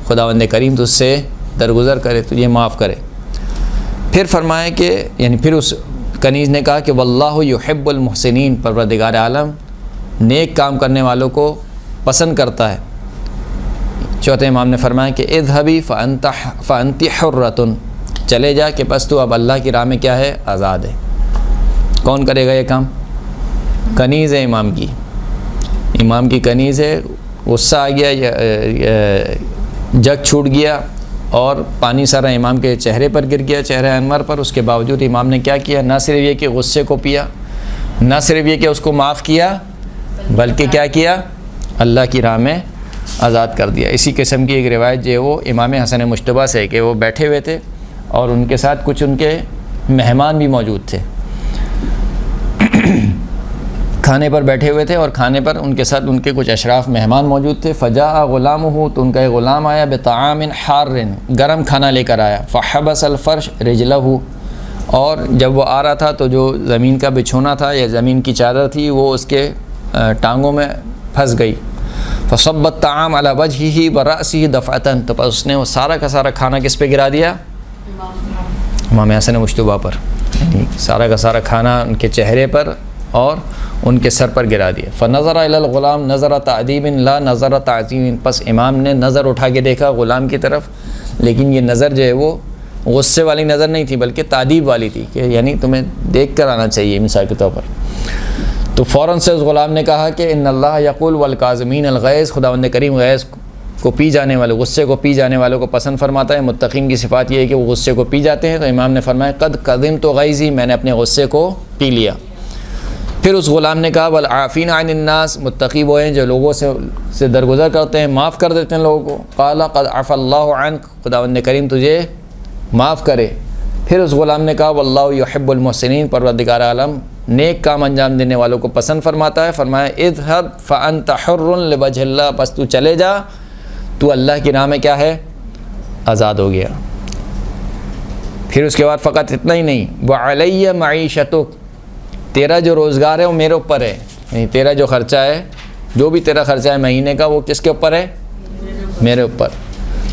خداوند کریم تجھ سے درگزر کرے، تجھے معاف کرے. پھر فرمایا کہ یعنی پھر اس کنیز نے کہا کہ واللہ یحب المحسنین، پروردگار عالم نیک کام کرنے والوں کو پسند کرتا ہے. چوتھے امام نے فرمایا کہ اذهبی فانت حرۃ، چلے جا کہ بس تو اب اللہ کی راہ میں کیا ہے؟ آزاد ہے. کون کرے گا یہ کام؟ کنیز ہے امام کی، امام کی کنیز ہے. غصہ آ گیا، جگ چھوٹ گیا اور پانی سارا امام کے چہرے پر گر گیا، چہرہ انور پر. اس کے باوجود امام نے کیا کیا؟ نہ صرف یہ کہ غصے کو پیا، نہ صرف یہ کہ اس کو معاف کیا، بلکہ کیا کیا؟ اللہ کی راہ میں آزاد کر دیا. اسی قسم کی ایک روایت جو ہے وہ امام حسن مجتبیٰ سے ہے کہ وہ بیٹھے ہوئے تھے اور ان کے ساتھ کچھ ان کے مہمان بھی موجود تھے، کھانے پر بیٹھے ہوئے تھے اور کھانے پر ان کے ساتھ ان کے کچھ اشراف مہمان موجود تھے. فجاء غلامہ، تو ان کا ایک غلام آیا، بطعام حار، گرم کھانا لے کر آیا. فحبس الفرش رجلہ، اور جب وہ آ رہا تھا تو جو زمین کا بچھونا تھا یا زمین کی چادر تھی وہ اس کے ٹانگوں میں پھنس گئی. فصب الطعام علی وجہہ ورأسہ دفعۃ، تو پس اس نے وہ سارا کا سارا کھانا کس پہ گرا دیا؟ امام حسن مجتبیٰ پر. یعنی سارا کا سارا کھانا ان کے چہرے پر اور ان کے سر پر گرا دیا. فنظر الی الغلام نظر تعذیب لا نظر تعظیم، پس امام نے نظر اٹھا کے دیکھا غلام کی طرف، لیکن یہ نظر جو ہے وہ غصے والی نظر نہیں تھی بلکہ تعذیب والی تھی کہ یعنی تمہیں دیکھ کر آنا چاہیے مثال کے طور پر. تو فوراً سے اس غلام نے کہا کہ ان اللہ یقول والکاظمین الغیظ، خداوند کریم غیظ کو پی جانے والے، غصے کو پی جانے والوں کو پسند فرماتا ہے. متقین کی صفات یہ ہے کہ وہ غصے کو پی جاتے ہیں. تو امام نے فرمایا قد قذمت غیظی، میں نے اپنے غصے کو پی لیا. پھر اس غلام نے کہا والعافین عن الناس، متقی وہ ہیں جو لوگوں سے درگزر کرتے ہیں، معاف کر دیتے ہیں لوگوں کو. قال قد عفا اللہ عنک، خداوند کریم تجھے معاف کرے. پھر اس غلام نے کہا واللہ یحب المحسنین، پروردگار عالم نیک کام انجام دینے والوں کو پسند فرماتا ہے. فرمایا اذهب فانت حر لوجه اللہ، بس تو چلے جا، تو اللہ کی راہ میں کیا ہے؟ آزاد ہو گیا. پھر اس کے بعد فقط اتنا ہی نہیں، وعلی معیشتک، تیرا جو روزگار ہے وہ میرے اوپر ہے. یعنی تیرا جو خرچہ ہے، جو بھی تیرا خرچہ ہے مہینے کا، وہ کس کے اوپر ہے؟ میرے اوپر.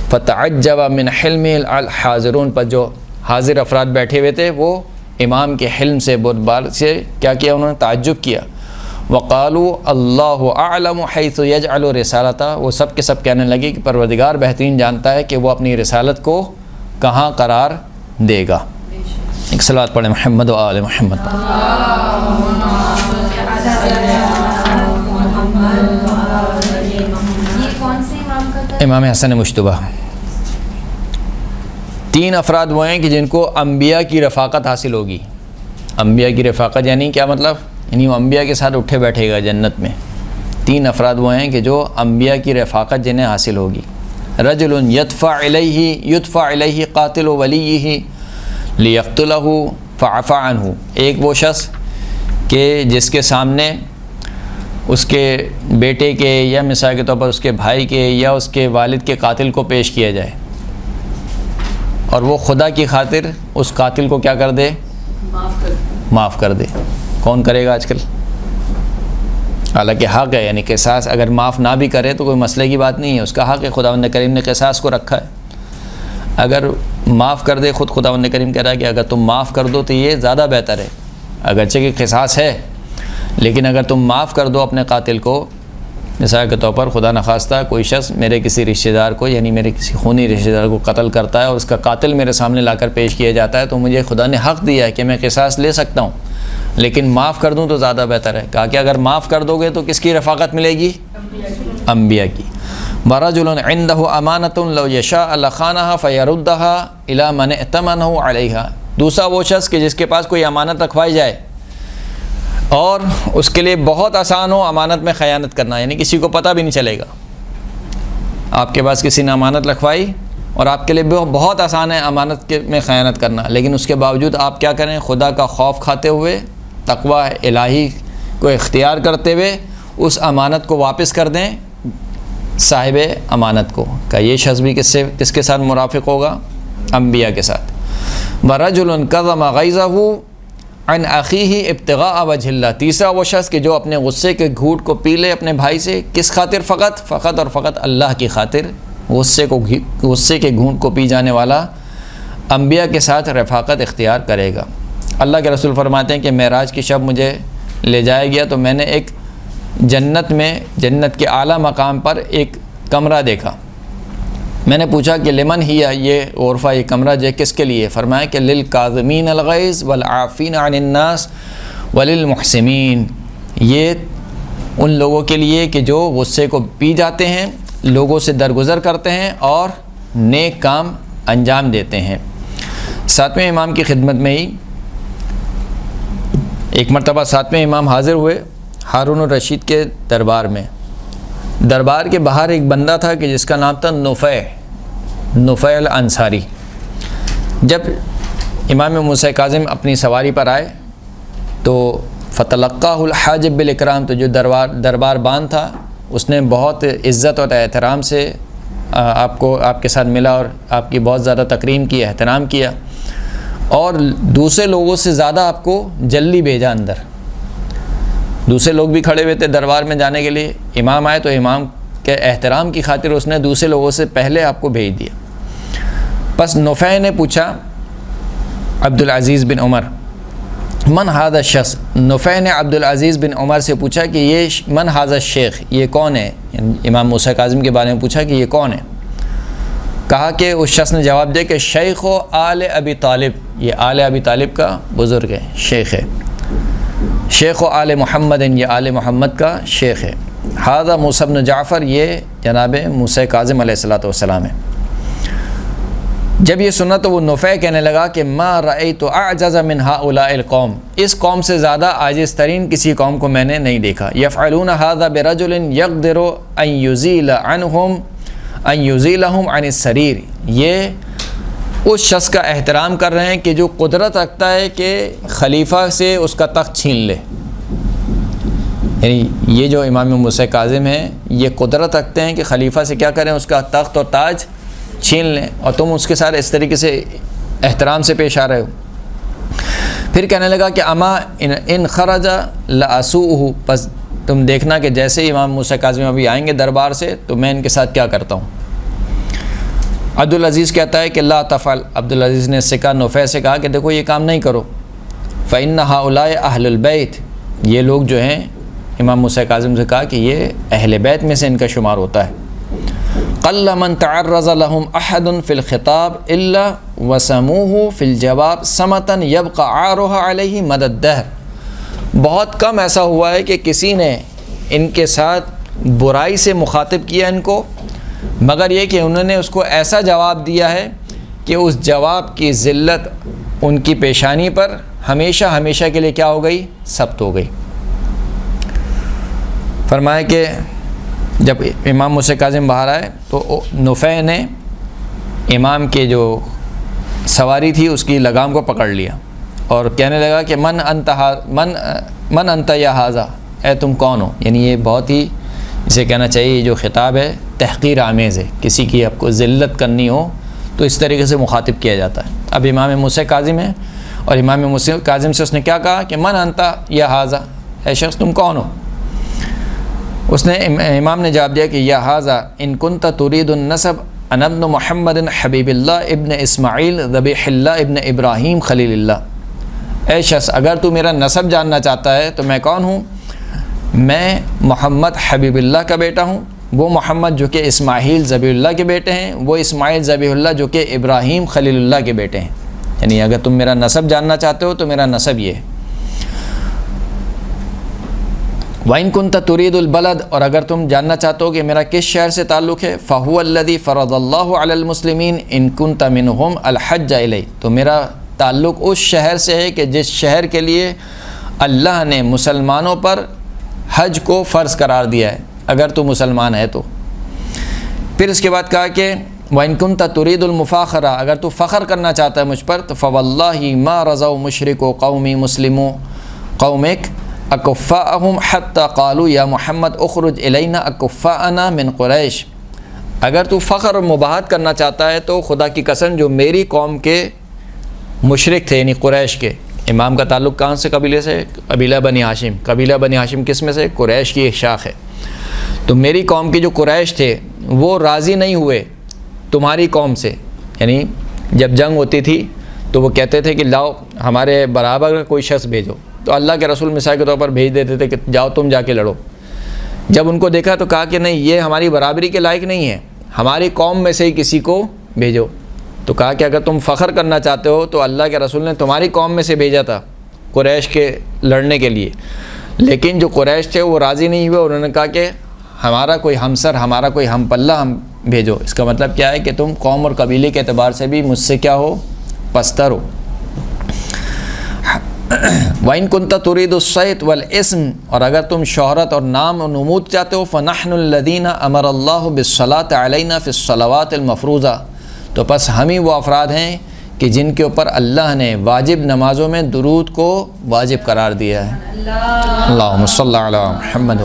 فتعجب من حلم الحاضرون، پر جو حاضر افراد بیٹھے ہوئے تھے وہ امام کے حلم سے، بردبار سے کیا کیا؟ انہوں نے تعجب کیا. وقالوا اللہ اعلم حیث یجعل رسالتہ، وہ سب کے سب کہنے لگے کہ پروردگار بہترین جانتا ہے کہ وہ اپنی رسالت کو کہاں قرار دے گا۔ ایک صلوات پڑھیں محمد و آل محمد۔ یہ کون سے امام کا تھا؟ امام حسن مجتبیٰ۔ 3 افراد وہ ہیں کہ جن کو انبیاء کی رفاقت حاصل ہوگی۔ انبیاء کی رفاقت یعنی کیا مطلب؟ یعنی وہ انبیاء کے ساتھ اٹھے بیٹھے گا جنت میں۔ 3 افراد وہ ہیں کہ جو انبیاء کی رفاقت جنہیں حاصل ہوگی۔ رجل یدفع الیہ قاتل ولیہ لیقتلہ فعفى عنہ، ایک وہ شخص کہ جس کے سامنے اس کے بیٹے کے یا مثال کے طور پر اس کے بھائی کے یا اس کے والد کے قاتل کو پیش کیا جائے اور وہ خدا کی خاطر اس قاتل کو کیا کر دے؟ معاف کر دے۔ کون کرے گا آج کل؟ حالانکہ حق ہے، یعنی قصاص اگر معاف نہ بھی کرے تو کوئی مسئلے کی بات نہیں ہے، اس کا حق ہے، خداوند کریم نے قصاص کو رکھا ہے۔ اگر معاف کر دے، خود خداوند کریم کہہ رہا ہے کہ اگر تم معاف کر دو تو یہ زیادہ بہتر ہے، اگرچہ کہ قصاص ہے لیکن اگر تم معاف کر دو اپنے قاتل کو، مثال کے طور پر خدا نخواستہ کوئی شخص میرے کسی رشتہ دار کو یعنی میرے کسی خونی رشتہ دار کو قتل کرتا ہے اور اس کا قاتل میرے سامنے لا کر پیش کیا جاتا ہے تو مجھے خدا نے حق دیا ہے کہ میں قصاص لے سکتا ہوں، لیکن معاف کر دوں تو زیادہ بہتر ہے۔ کہا کہ اگر معاف کر دو گے تو کس کی رفاقت ملے گی؟ انبیاء کی۔ وَرَجُلٌ عِنْدَهُ أَمَانَةٌ لَوْ يَشَاءَ لَخَانَهَا فَيَرُدَّهَا إِلَى مَنِ ائْتَمَنَهُ عَلَيْهَا، دوسرا وہ شخص کہ جس کے پاس کوئی امانت رکھوائی جائے اور اس کے لیے بہت آسان ہو امانت میں خیانت کرنا، یعنی کسی کو پتہ بھی نہیں چلے گا، آپ کے پاس کسی نے امانت رکھوائی اور آپ کے لیے بہت آسان ہے امانت میں خیانت کرنا، لیکن اس کے باوجود آپ کیا کریں؟ خدا کا خوف کھاتے ہوئے، تقوی الہی کو اختیار کرتے ہوئے اس امانت کو واپس کر دیں صاحب امانت کو۔ کہ یہ شخص بھی کس کے ساتھ مرافق ہوگا؟ انبیاء کے ساتھ۔ وَرَجُلٌ كَظَمَ غَيْظَهُ عَنْ أَخِيهِ ابْتِغَاءَ وَجْهِ اللَّهِ، تیسرا وہ شخص کہ جو اپنے غصے کے گھوٹ کو پی لے اپنے بھائی سے، کس خاطر؟ فقط اور فقط اللہ کی خاطر، غصے کے گھونٹ کو پی جانے والا انبیاء کے ساتھ رفاقت اختیار کرے گا۔ اللہ کے رسول فرماتے ہیں کہ معراج کی شب مجھے لے جایا گیا تو میں نے ایک جنت کے اعلیٰ مقام پر ایک کمرہ دیکھا، میں نے پوچھا کہ لمن ہی یہ غرفہ، یہ کمرہ جو کس کے لیے؟ فرمایا کہ للکاظمین الغیظ والعافین عن الناس وللمحسنین، یہ ان لوگوں کے لیے کہ جو غصے کو پی جاتے ہیں، لوگوں سے درگزر کرتے ہیں اور نیک کام انجام دیتے ہیں۔ 7ویں امام کی خدمت میں ہی ایک مرتبہ 7ویں امام حاضر ہوئے ہارون الرشید کے دربار میں۔ دربار کے باہر ایک بندہ تھا کہ جس کا نام تھا نفع الانصاری۔ جب امام موسیٰ کاظم اپنی سواری پر آئے تو فتلقاہ الحاجب بالاکرام، تو جو دربار بان تھا اس نے بہت عزت اور احترام سے آپ کے ساتھ ملا اور آپ کی بہت زیادہ تکریم کی، احترام کیا اور دوسرے لوگوں سے زیادہ آپ کو جلدی بھیجا اندر۔ دوسرے لوگ بھی کھڑے ہوئے تھے دربار میں جانے کے لیے، امام آئے تو امام کے احترام کی خاطر اس نے دوسرے لوگوں سے پہلے آپ کو بھیج دیا۔ پس نفع نے پوچھا عبدالعزیز بن عمر من هذا الشخص، نفع نے عبدالعزیز بن عمر سے پوچھا کہ یہ من هذا الشیخ، یہ کون ہے؟ امام موسیٰ کاظم کے بارے میں پوچھا کہ یہ کون ہے؟ کہا کہ اس شخص نے جواب دیا کہ شیخ و آل ابی طالب، یہ آل ابی طالب کا بزرگ ہے، شیخ ہے۔ شیخ و آل محمد، یہ آل محمد کا شیخ ہے۔ ھذا موسیٰ بن جعفر، یہ جناب موسیٰ کاظم علیہ السلام ہے۔ جب یہ سنا تو وہ نفع کہنے لگا کہ ما رأیت اعجز من هؤلاء القوم، اس قوم سے زیادہ عاجز ترین کسی قوم کو میں نے نہیں دیکھا۔ یفعلون ھذا برجل یقدر ان یزیلہم عن السریر، یہ اس شخص کا احترام کر رہے ہیں کہ جو قدرت رکھتا ہے کہ خلیفہ سے اس کا تخت چھین لے۔ یعنی یہ جو امام موسیٰ کاظم ہیں یہ قدرت رکھتے ہیں کہ خلیفہ سے کیا کریں، اس کا تخت اور تاج چھین لیں، اور تم اس کے ساتھ اس طریقے سے احترام سے پیش آ رہے ہو۔ پھر کہنے لگا کہ اما ان خرج لاسوءہ، پس تم دیکھنا کہ جیسے امام موسیٰ کاظم ابھی آئیں گے دربار سے تو میں ان کے ساتھ کیا کرتا ہوں۔ عبدالعزیز کہتا ہے کہ لا تفعل، عبدالعزیز نے اس سے کہا، نفع سے کہا کہ دیکھو یہ کام نہیں کرو، فإن هؤلاء اہل البیت، یہ لوگ جو ہیں امام موسیٰ کاظم سے کہا کہ یہ اہل بیت میں سے ان کا شمار ہوتا ہے. قل من تعرض لهم احد في الخطاب الا وسموه في الجواب صمتا يبقى عارها عليه مدى الدهر. بہت کم ایسا ہوا ہے کہ کسی نے ان کے ساتھ برائی سے مخاطب کیا ان کو، مگر یہ کہ انہوں نے اس کو ایسا جواب دیا ہے کہ اس جواب کی ذلت ان کی پیشانی پر ہمیشہ ہمیشہ کے لیے کیا ہو گئی؟ ثبت ہو گئی. فرمایا کہ جب امام موسیٰ کاظم باہر آئے تو نفع نے امام کے جو سواری تھی اس کی لگام کو پکڑ لیا اور کہنے لگا کہ من انت یا حاذا، اے تم کون ہو؟ یعنی یہ بہت ہی اسے کہنا چاہیے یہ جو خطاب ہے تحقیر آمیز ہے. کسی کی آپ کو ذلت کرنی ہو تو اس طریقے سے مخاطب کیا جاتا ہے. اب امام موسیٰ کاظم ہے اور امام موسیٰ کاظم سے اس نے کیا کہا کہ من انت یا حاذا، اے شخص تم کون ہو؟ اس نے امام نے جواب دیا کہ یا حاذا ان کنت ترید النسب انا ابن محمد حبیب اللہ ابن اسماعیل ذبیح اللہ ابن ابراہیم خلیل اللہ. اے شخص اگر تو میرا نسب جاننا چاہتا ہے تو میں کون ہوں؟ میں محمد حبیب اللہ کا بیٹا ہوں، وہ محمد جو کہ اسماعیل ذبیح اللہ کے بیٹے ہیں، وہ اسماعیل ذبیح اللہ جو کہ ابراہیم خلیل اللہ کے بیٹے ہیں. یعنی اگر تم میرا نسب جاننا چاہتے ہو تو میرا نسب یہ ہے. وَإِن كُنْتَ تُرِيدُ الْبَلَدَ، اور اگر تم جاننا چاہتے ہو کہ میرا کس شہر سے تعلق ہے، فَهُوَ الَّذِي فَرَضَ اللَّهُ عَلَى الْمُسْلِمِينَ إِن كُنْتَ مِنْهُمْ الْحَجَّ إِلَيْهِ، تو میرا تعلق اس شہر سے ہے کہ جس شہر کے لیے اللہ نے مسلمانوں پر حج کو فرض قرار دیا ہے، اگر تو مسلمان ہے تو. پھر اس کے بعد کہا کہ وَإِن كُنْتَ تُرِيدُ الْمُفَاخَرَةَ، اگر تو فخر کرنا چاہتا ہے مجھ پر تو فَوَاللَّهِ مَا رَضَوْا مُشْرِكُ قَوْمِ مُسْلِمُ قَوْمِكَ اکفاءہم حتی قالوا یا محمد اخرج الینا اکفاءنا من قریش. اگر تو فخر اور مباحت کرنا چاہتا ہے تو خدا کی قسم جو میری قوم کے مشرک تھے یعنی قریش کے. امام کا تعلق کہاں سے قبیلے سے؟ قبیلہ بنی ہاشم. قبیلہ بنی ہاشم کس میں سے؟ قریش کی ایک شاخ ہے. تو میری قوم کے جو قریش تھے وہ راضی نہیں ہوئے تمہاری قوم سے، یعنی جب جنگ ہوتی تھی تو وہ کہتے تھے کہ لاؤ ہمارے برابر کا کوئی شخص بھیجو، تو اللہ کے رسول مثال کے طور پر بھیج دیتے تھے کہ جاؤ تم جا کے لڑو. جب ان کو دیکھا تو کہا کہ نہیں یہ ہماری برابری کے لائق نہیں ہے، ہماری قوم میں سے ہی کسی کو بھیجو. تو کہا کہ اگر تم فخر کرنا چاہتے ہو تو اللہ کے رسول نے تمہاری قوم میں سے بھیجا تھا قریش کے لڑنے کے لیے، لیکن جو قریش تھے وہ راضی نہیں ہوئے، انہوں نے کہا کہ ہمارا کوئی ہمسر، ہمارا کوئی ہم پلہ ہم بھیجو. اس کا مطلب کیا ہے کہ تم قوم اور قبیلے کے اعتبار سے بھی مجھ سے کیا ہو؟ پستر ہو. وَإِن كُنْتَ تُرِيدُ الصَّيْتَ وَالْإِسْمَ، اور اگر تم شہرت اور نام اور نمود چاہتے ہو فَنَحْنُ الَّذِينَ أَمَرَ اللَّهُ بِالصَّلَاةِ عَلَيْنَا فِي الصَّلَوَاتِ الْمَفْرُوضَةِ، تو بس ہم ہی وہ افراد ہیں کہ جن کے اوپر اللہ نے واجب نمازوں میں درود کو واجب قرار دیا ہے. اللہم صلی علی محمد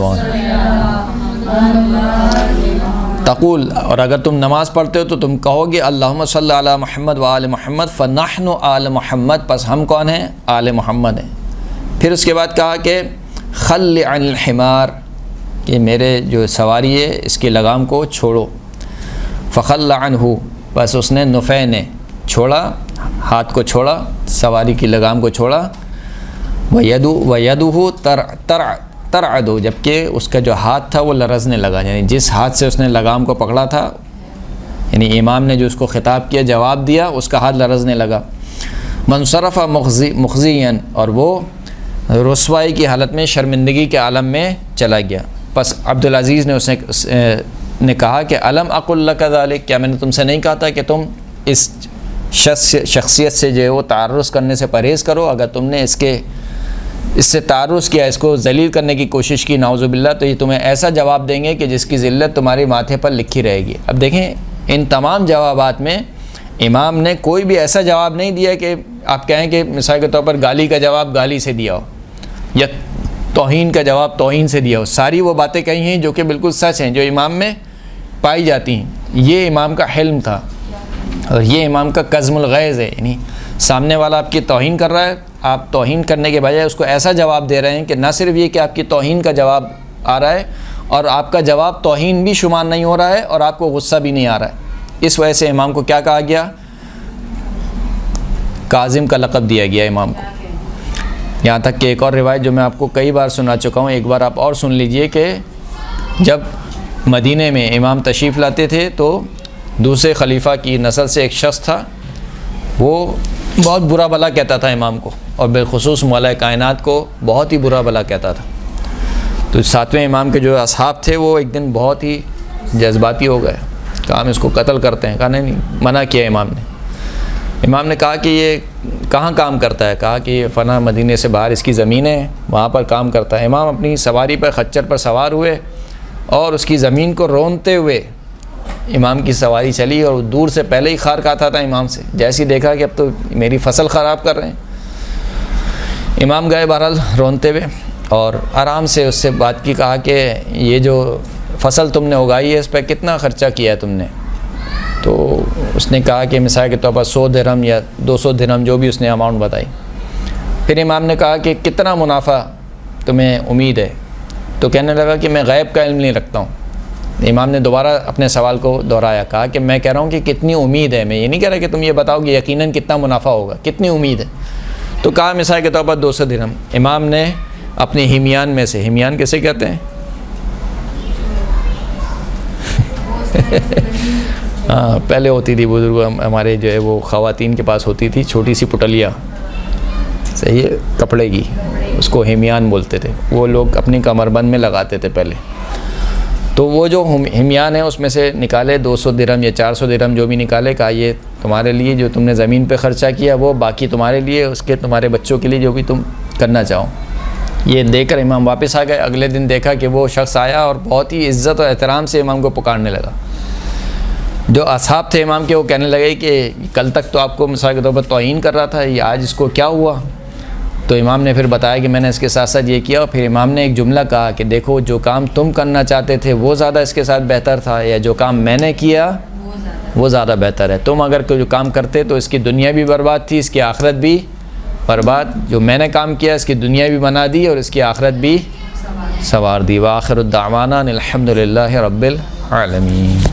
تقول، اور اگر تم نماز پڑھتے ہو تو تم کہو گے اللہم صلی علی محمد وآل محمد فنحن آل محمد، پس ہم کون ہیں؟ آل محمد ہیں. پھر اس کے بعد کہا کہ خل عن الحمار، کہ میرے جو سواری ہے اس کی لگام کو چھوڑو. فخل عنہ، بس اس نے نفع نے چھوڑا، ہاتھ کو چھوڑا، سواری کی لگام کو چھوڑا. وَيَدُهُ ترعد، جبکہ اس کا جو ہاتھ تھا وہ لرزنے لگا، یعنی جس ہاتھ سے اس نے لگام کو پکڑا تھا، یعنی امام نے جو اس کو خطاب کیا جواب دیا اس کا ہاتھ لرزنے لگا. منصرف مخزیًا، اور وہ رسوائی کی حالت میں شرمندگی کے عالم میں چلا گیا. پس عبدالعزیز نے کہا کہ الم اقل لک ذلک، کیا میں نے تم سے نہیں کہا تھا کہ تم اس شخصیت سے جو ہے وہ تعرض کرنے سے پرہیز کرو؟ اگر تم نے اس سے تعرض کیا، اس کو ذلیل کرنے کی کوشش کی نعوذ باللہ، تو یہ تمہیں ایسا جواب دیں گے کہ جس کی ذلت تمہارے ماتھے پر لکھی رہے گی. اب دیکھیں ان تمام جوابات میں امام نے کوئی بھی ایسا جواب نہیں دیا کہ آپ کہیں کہ مثال کے طور پر گالی کا جواب گالی سے دیا ہو یا توہین کا جواب توہین سے دیا ہو. ساری وہ باتیں کہی ہیں جو کہ بالکل سچ ہیں، جو امام میں پائی جاتی ہیں. یہ امام کا حلم تھا اور یہ امام کا قزم الغیظ ہے، یعنی سامنے والا آپ کی توہین کر رہا ہے، آپ توہین کرنے کے بجائے اس کو ایسا جواب دے رہے ہیں کہ نہ صرف یہ کہ آپ کی توہین کا جواب آ رہا ہے اور آپ کا جواب توہین بھی شمار نہیں ہو رہا ہے اور آپ کو غصہ بھی نہیں آ رہا ہے. اس وجہ سے امام کو کیا کہا گیا؟ کاظم کا لقب دیا گیا امام کو. یہاں تک کہ ایک اور روایت جو میں آپ کو کئی بار سنا چکا ہوں، ایک بار آپ اور سن لیجئے کہ جب مدینہ میں امام تشریف لاتے تھے تو دوسرے خلیفہ کی نسل سے ایک شخص تھا، وہ بہت برا بھلا کہتا تھا امام کو، اور بالخصوص مولا کائنات کو بہت ہی برا بھلا کہتا تھا۔ تو 7ویں امام کے جو اصحاب تھے وہ ایک دن بہت ہی جذباتی ہو گئے، کہا ہم اس کو قتل کرتے ہیں۔ کہا نہیں، منع کیا امام نے۔ امام نے کہا کہ یہ کہاں کام کرتا ہے؟ کہا کہ یہ فلاں مدینے سے باہر اس کی زمین ہے، وہاں پر کام کرتا ہے۔ امام اپنی سواری پر خچر پر سوار ہوئے اور اس کی زمین کو رونتے ہوئے امام کی سواری چلی، اور دور سے پہلے ہی خار کھاتا تھا امام سے، جیسے ہی دیکھا کہ اب تو میری فصل خراب کر رہے ہیں۔ امام گئے بہرحال رونتے ہوئے اور آرام سے اس سے بات کی، کہا کہ یہ جو فصل تم نے اگائی ہے اس پہ کتنا خرچہ کیا ہے تم نے؟ تو اس نے کہا کہ مثال کے طور پر 100 درہم یا 200 درہم، جو بھی اس نے اماؤنٹ بتائی۔ پھر امام نے کہا کہ کتنا منافع تمہیں امید ہے؟ تو کہنے لگا کہ میں غیب کا علم نہیں رکھتا ہوں۔ امام نے دوبارہ اپنے سوال کو دہرایا، کہا کہ میں کہہ رہا ہوں کہ کتنی امید ہے، میں یہ نہیں کہہ رہا کہ تم یہ بتاؤ کہ یقیناً کتنا منافع ہوگا، کتنی امید ہے؟ تو کہا مثال کے طور پر 200 درہم۔ امام نے اپنی ہمیان میں سے، ہمیان کیسے کہتے ہیں؟ ہاں، پہلے ہوتی تھی بزرگ ہمارے جو ہے وہ خواتین کے پاس ہوتی تھی چھوٹی سی پٹلیا، صحیح ہے، کپڑے کی، اس کو ہمیان بولتے تھے، وہ لوگ اپنی کمر بند میں لگاتے تھے پہلے۔ تو وہ جو ہمیان ہے اس میں سے نکالے 200 درہم یا 400 درہم جو بھی نکالے، کہا یہ تمہارے لیے جو تم نے زمین پہ خرچہ کیا وہ، باقی تمہارے لیے، اس کے تمہارے بچوں کے لیے جو بھی تم کرنا چاہو۔ یہ دے کر امام واپس آ گئے۔ اگلے دن دیکھا کہ وہ شخص آیا اور بہت ہی عزت اور احترام سے امام کو پکارنے لگا۔ جو اصحاب تھے امام کے وہ کہنے لگے کہ کل تک تو آپ کو مثال کے طور پر توہین کر رہا تھا، یہ آج اس کو کیا ہوا؟ تو امام نے پھر بتایا کہ میں نے اس کے ساتھ ساتھ یہ کیا، اور پھر امام نے ایک جملہ کہا کہ دیکھو جو کام تم کرنا چاہتے تھے وہ زیادہ اس کے ساتھ بہتر تھا، یا جو کام میں نے کیا وہ زیادہ بہتر ہے۔ تم اگر کوئی کام کرتے تو اس کی دنیا بھی برباد تھی، اس کی آخرت بھی برباد، جو میں نے کام کیا اس کی دنیا بھی بنا دی اور اس کی آخرت بھی سنوار دی۔ وآخر الدعوانا الحمد للہ رب العالمین۔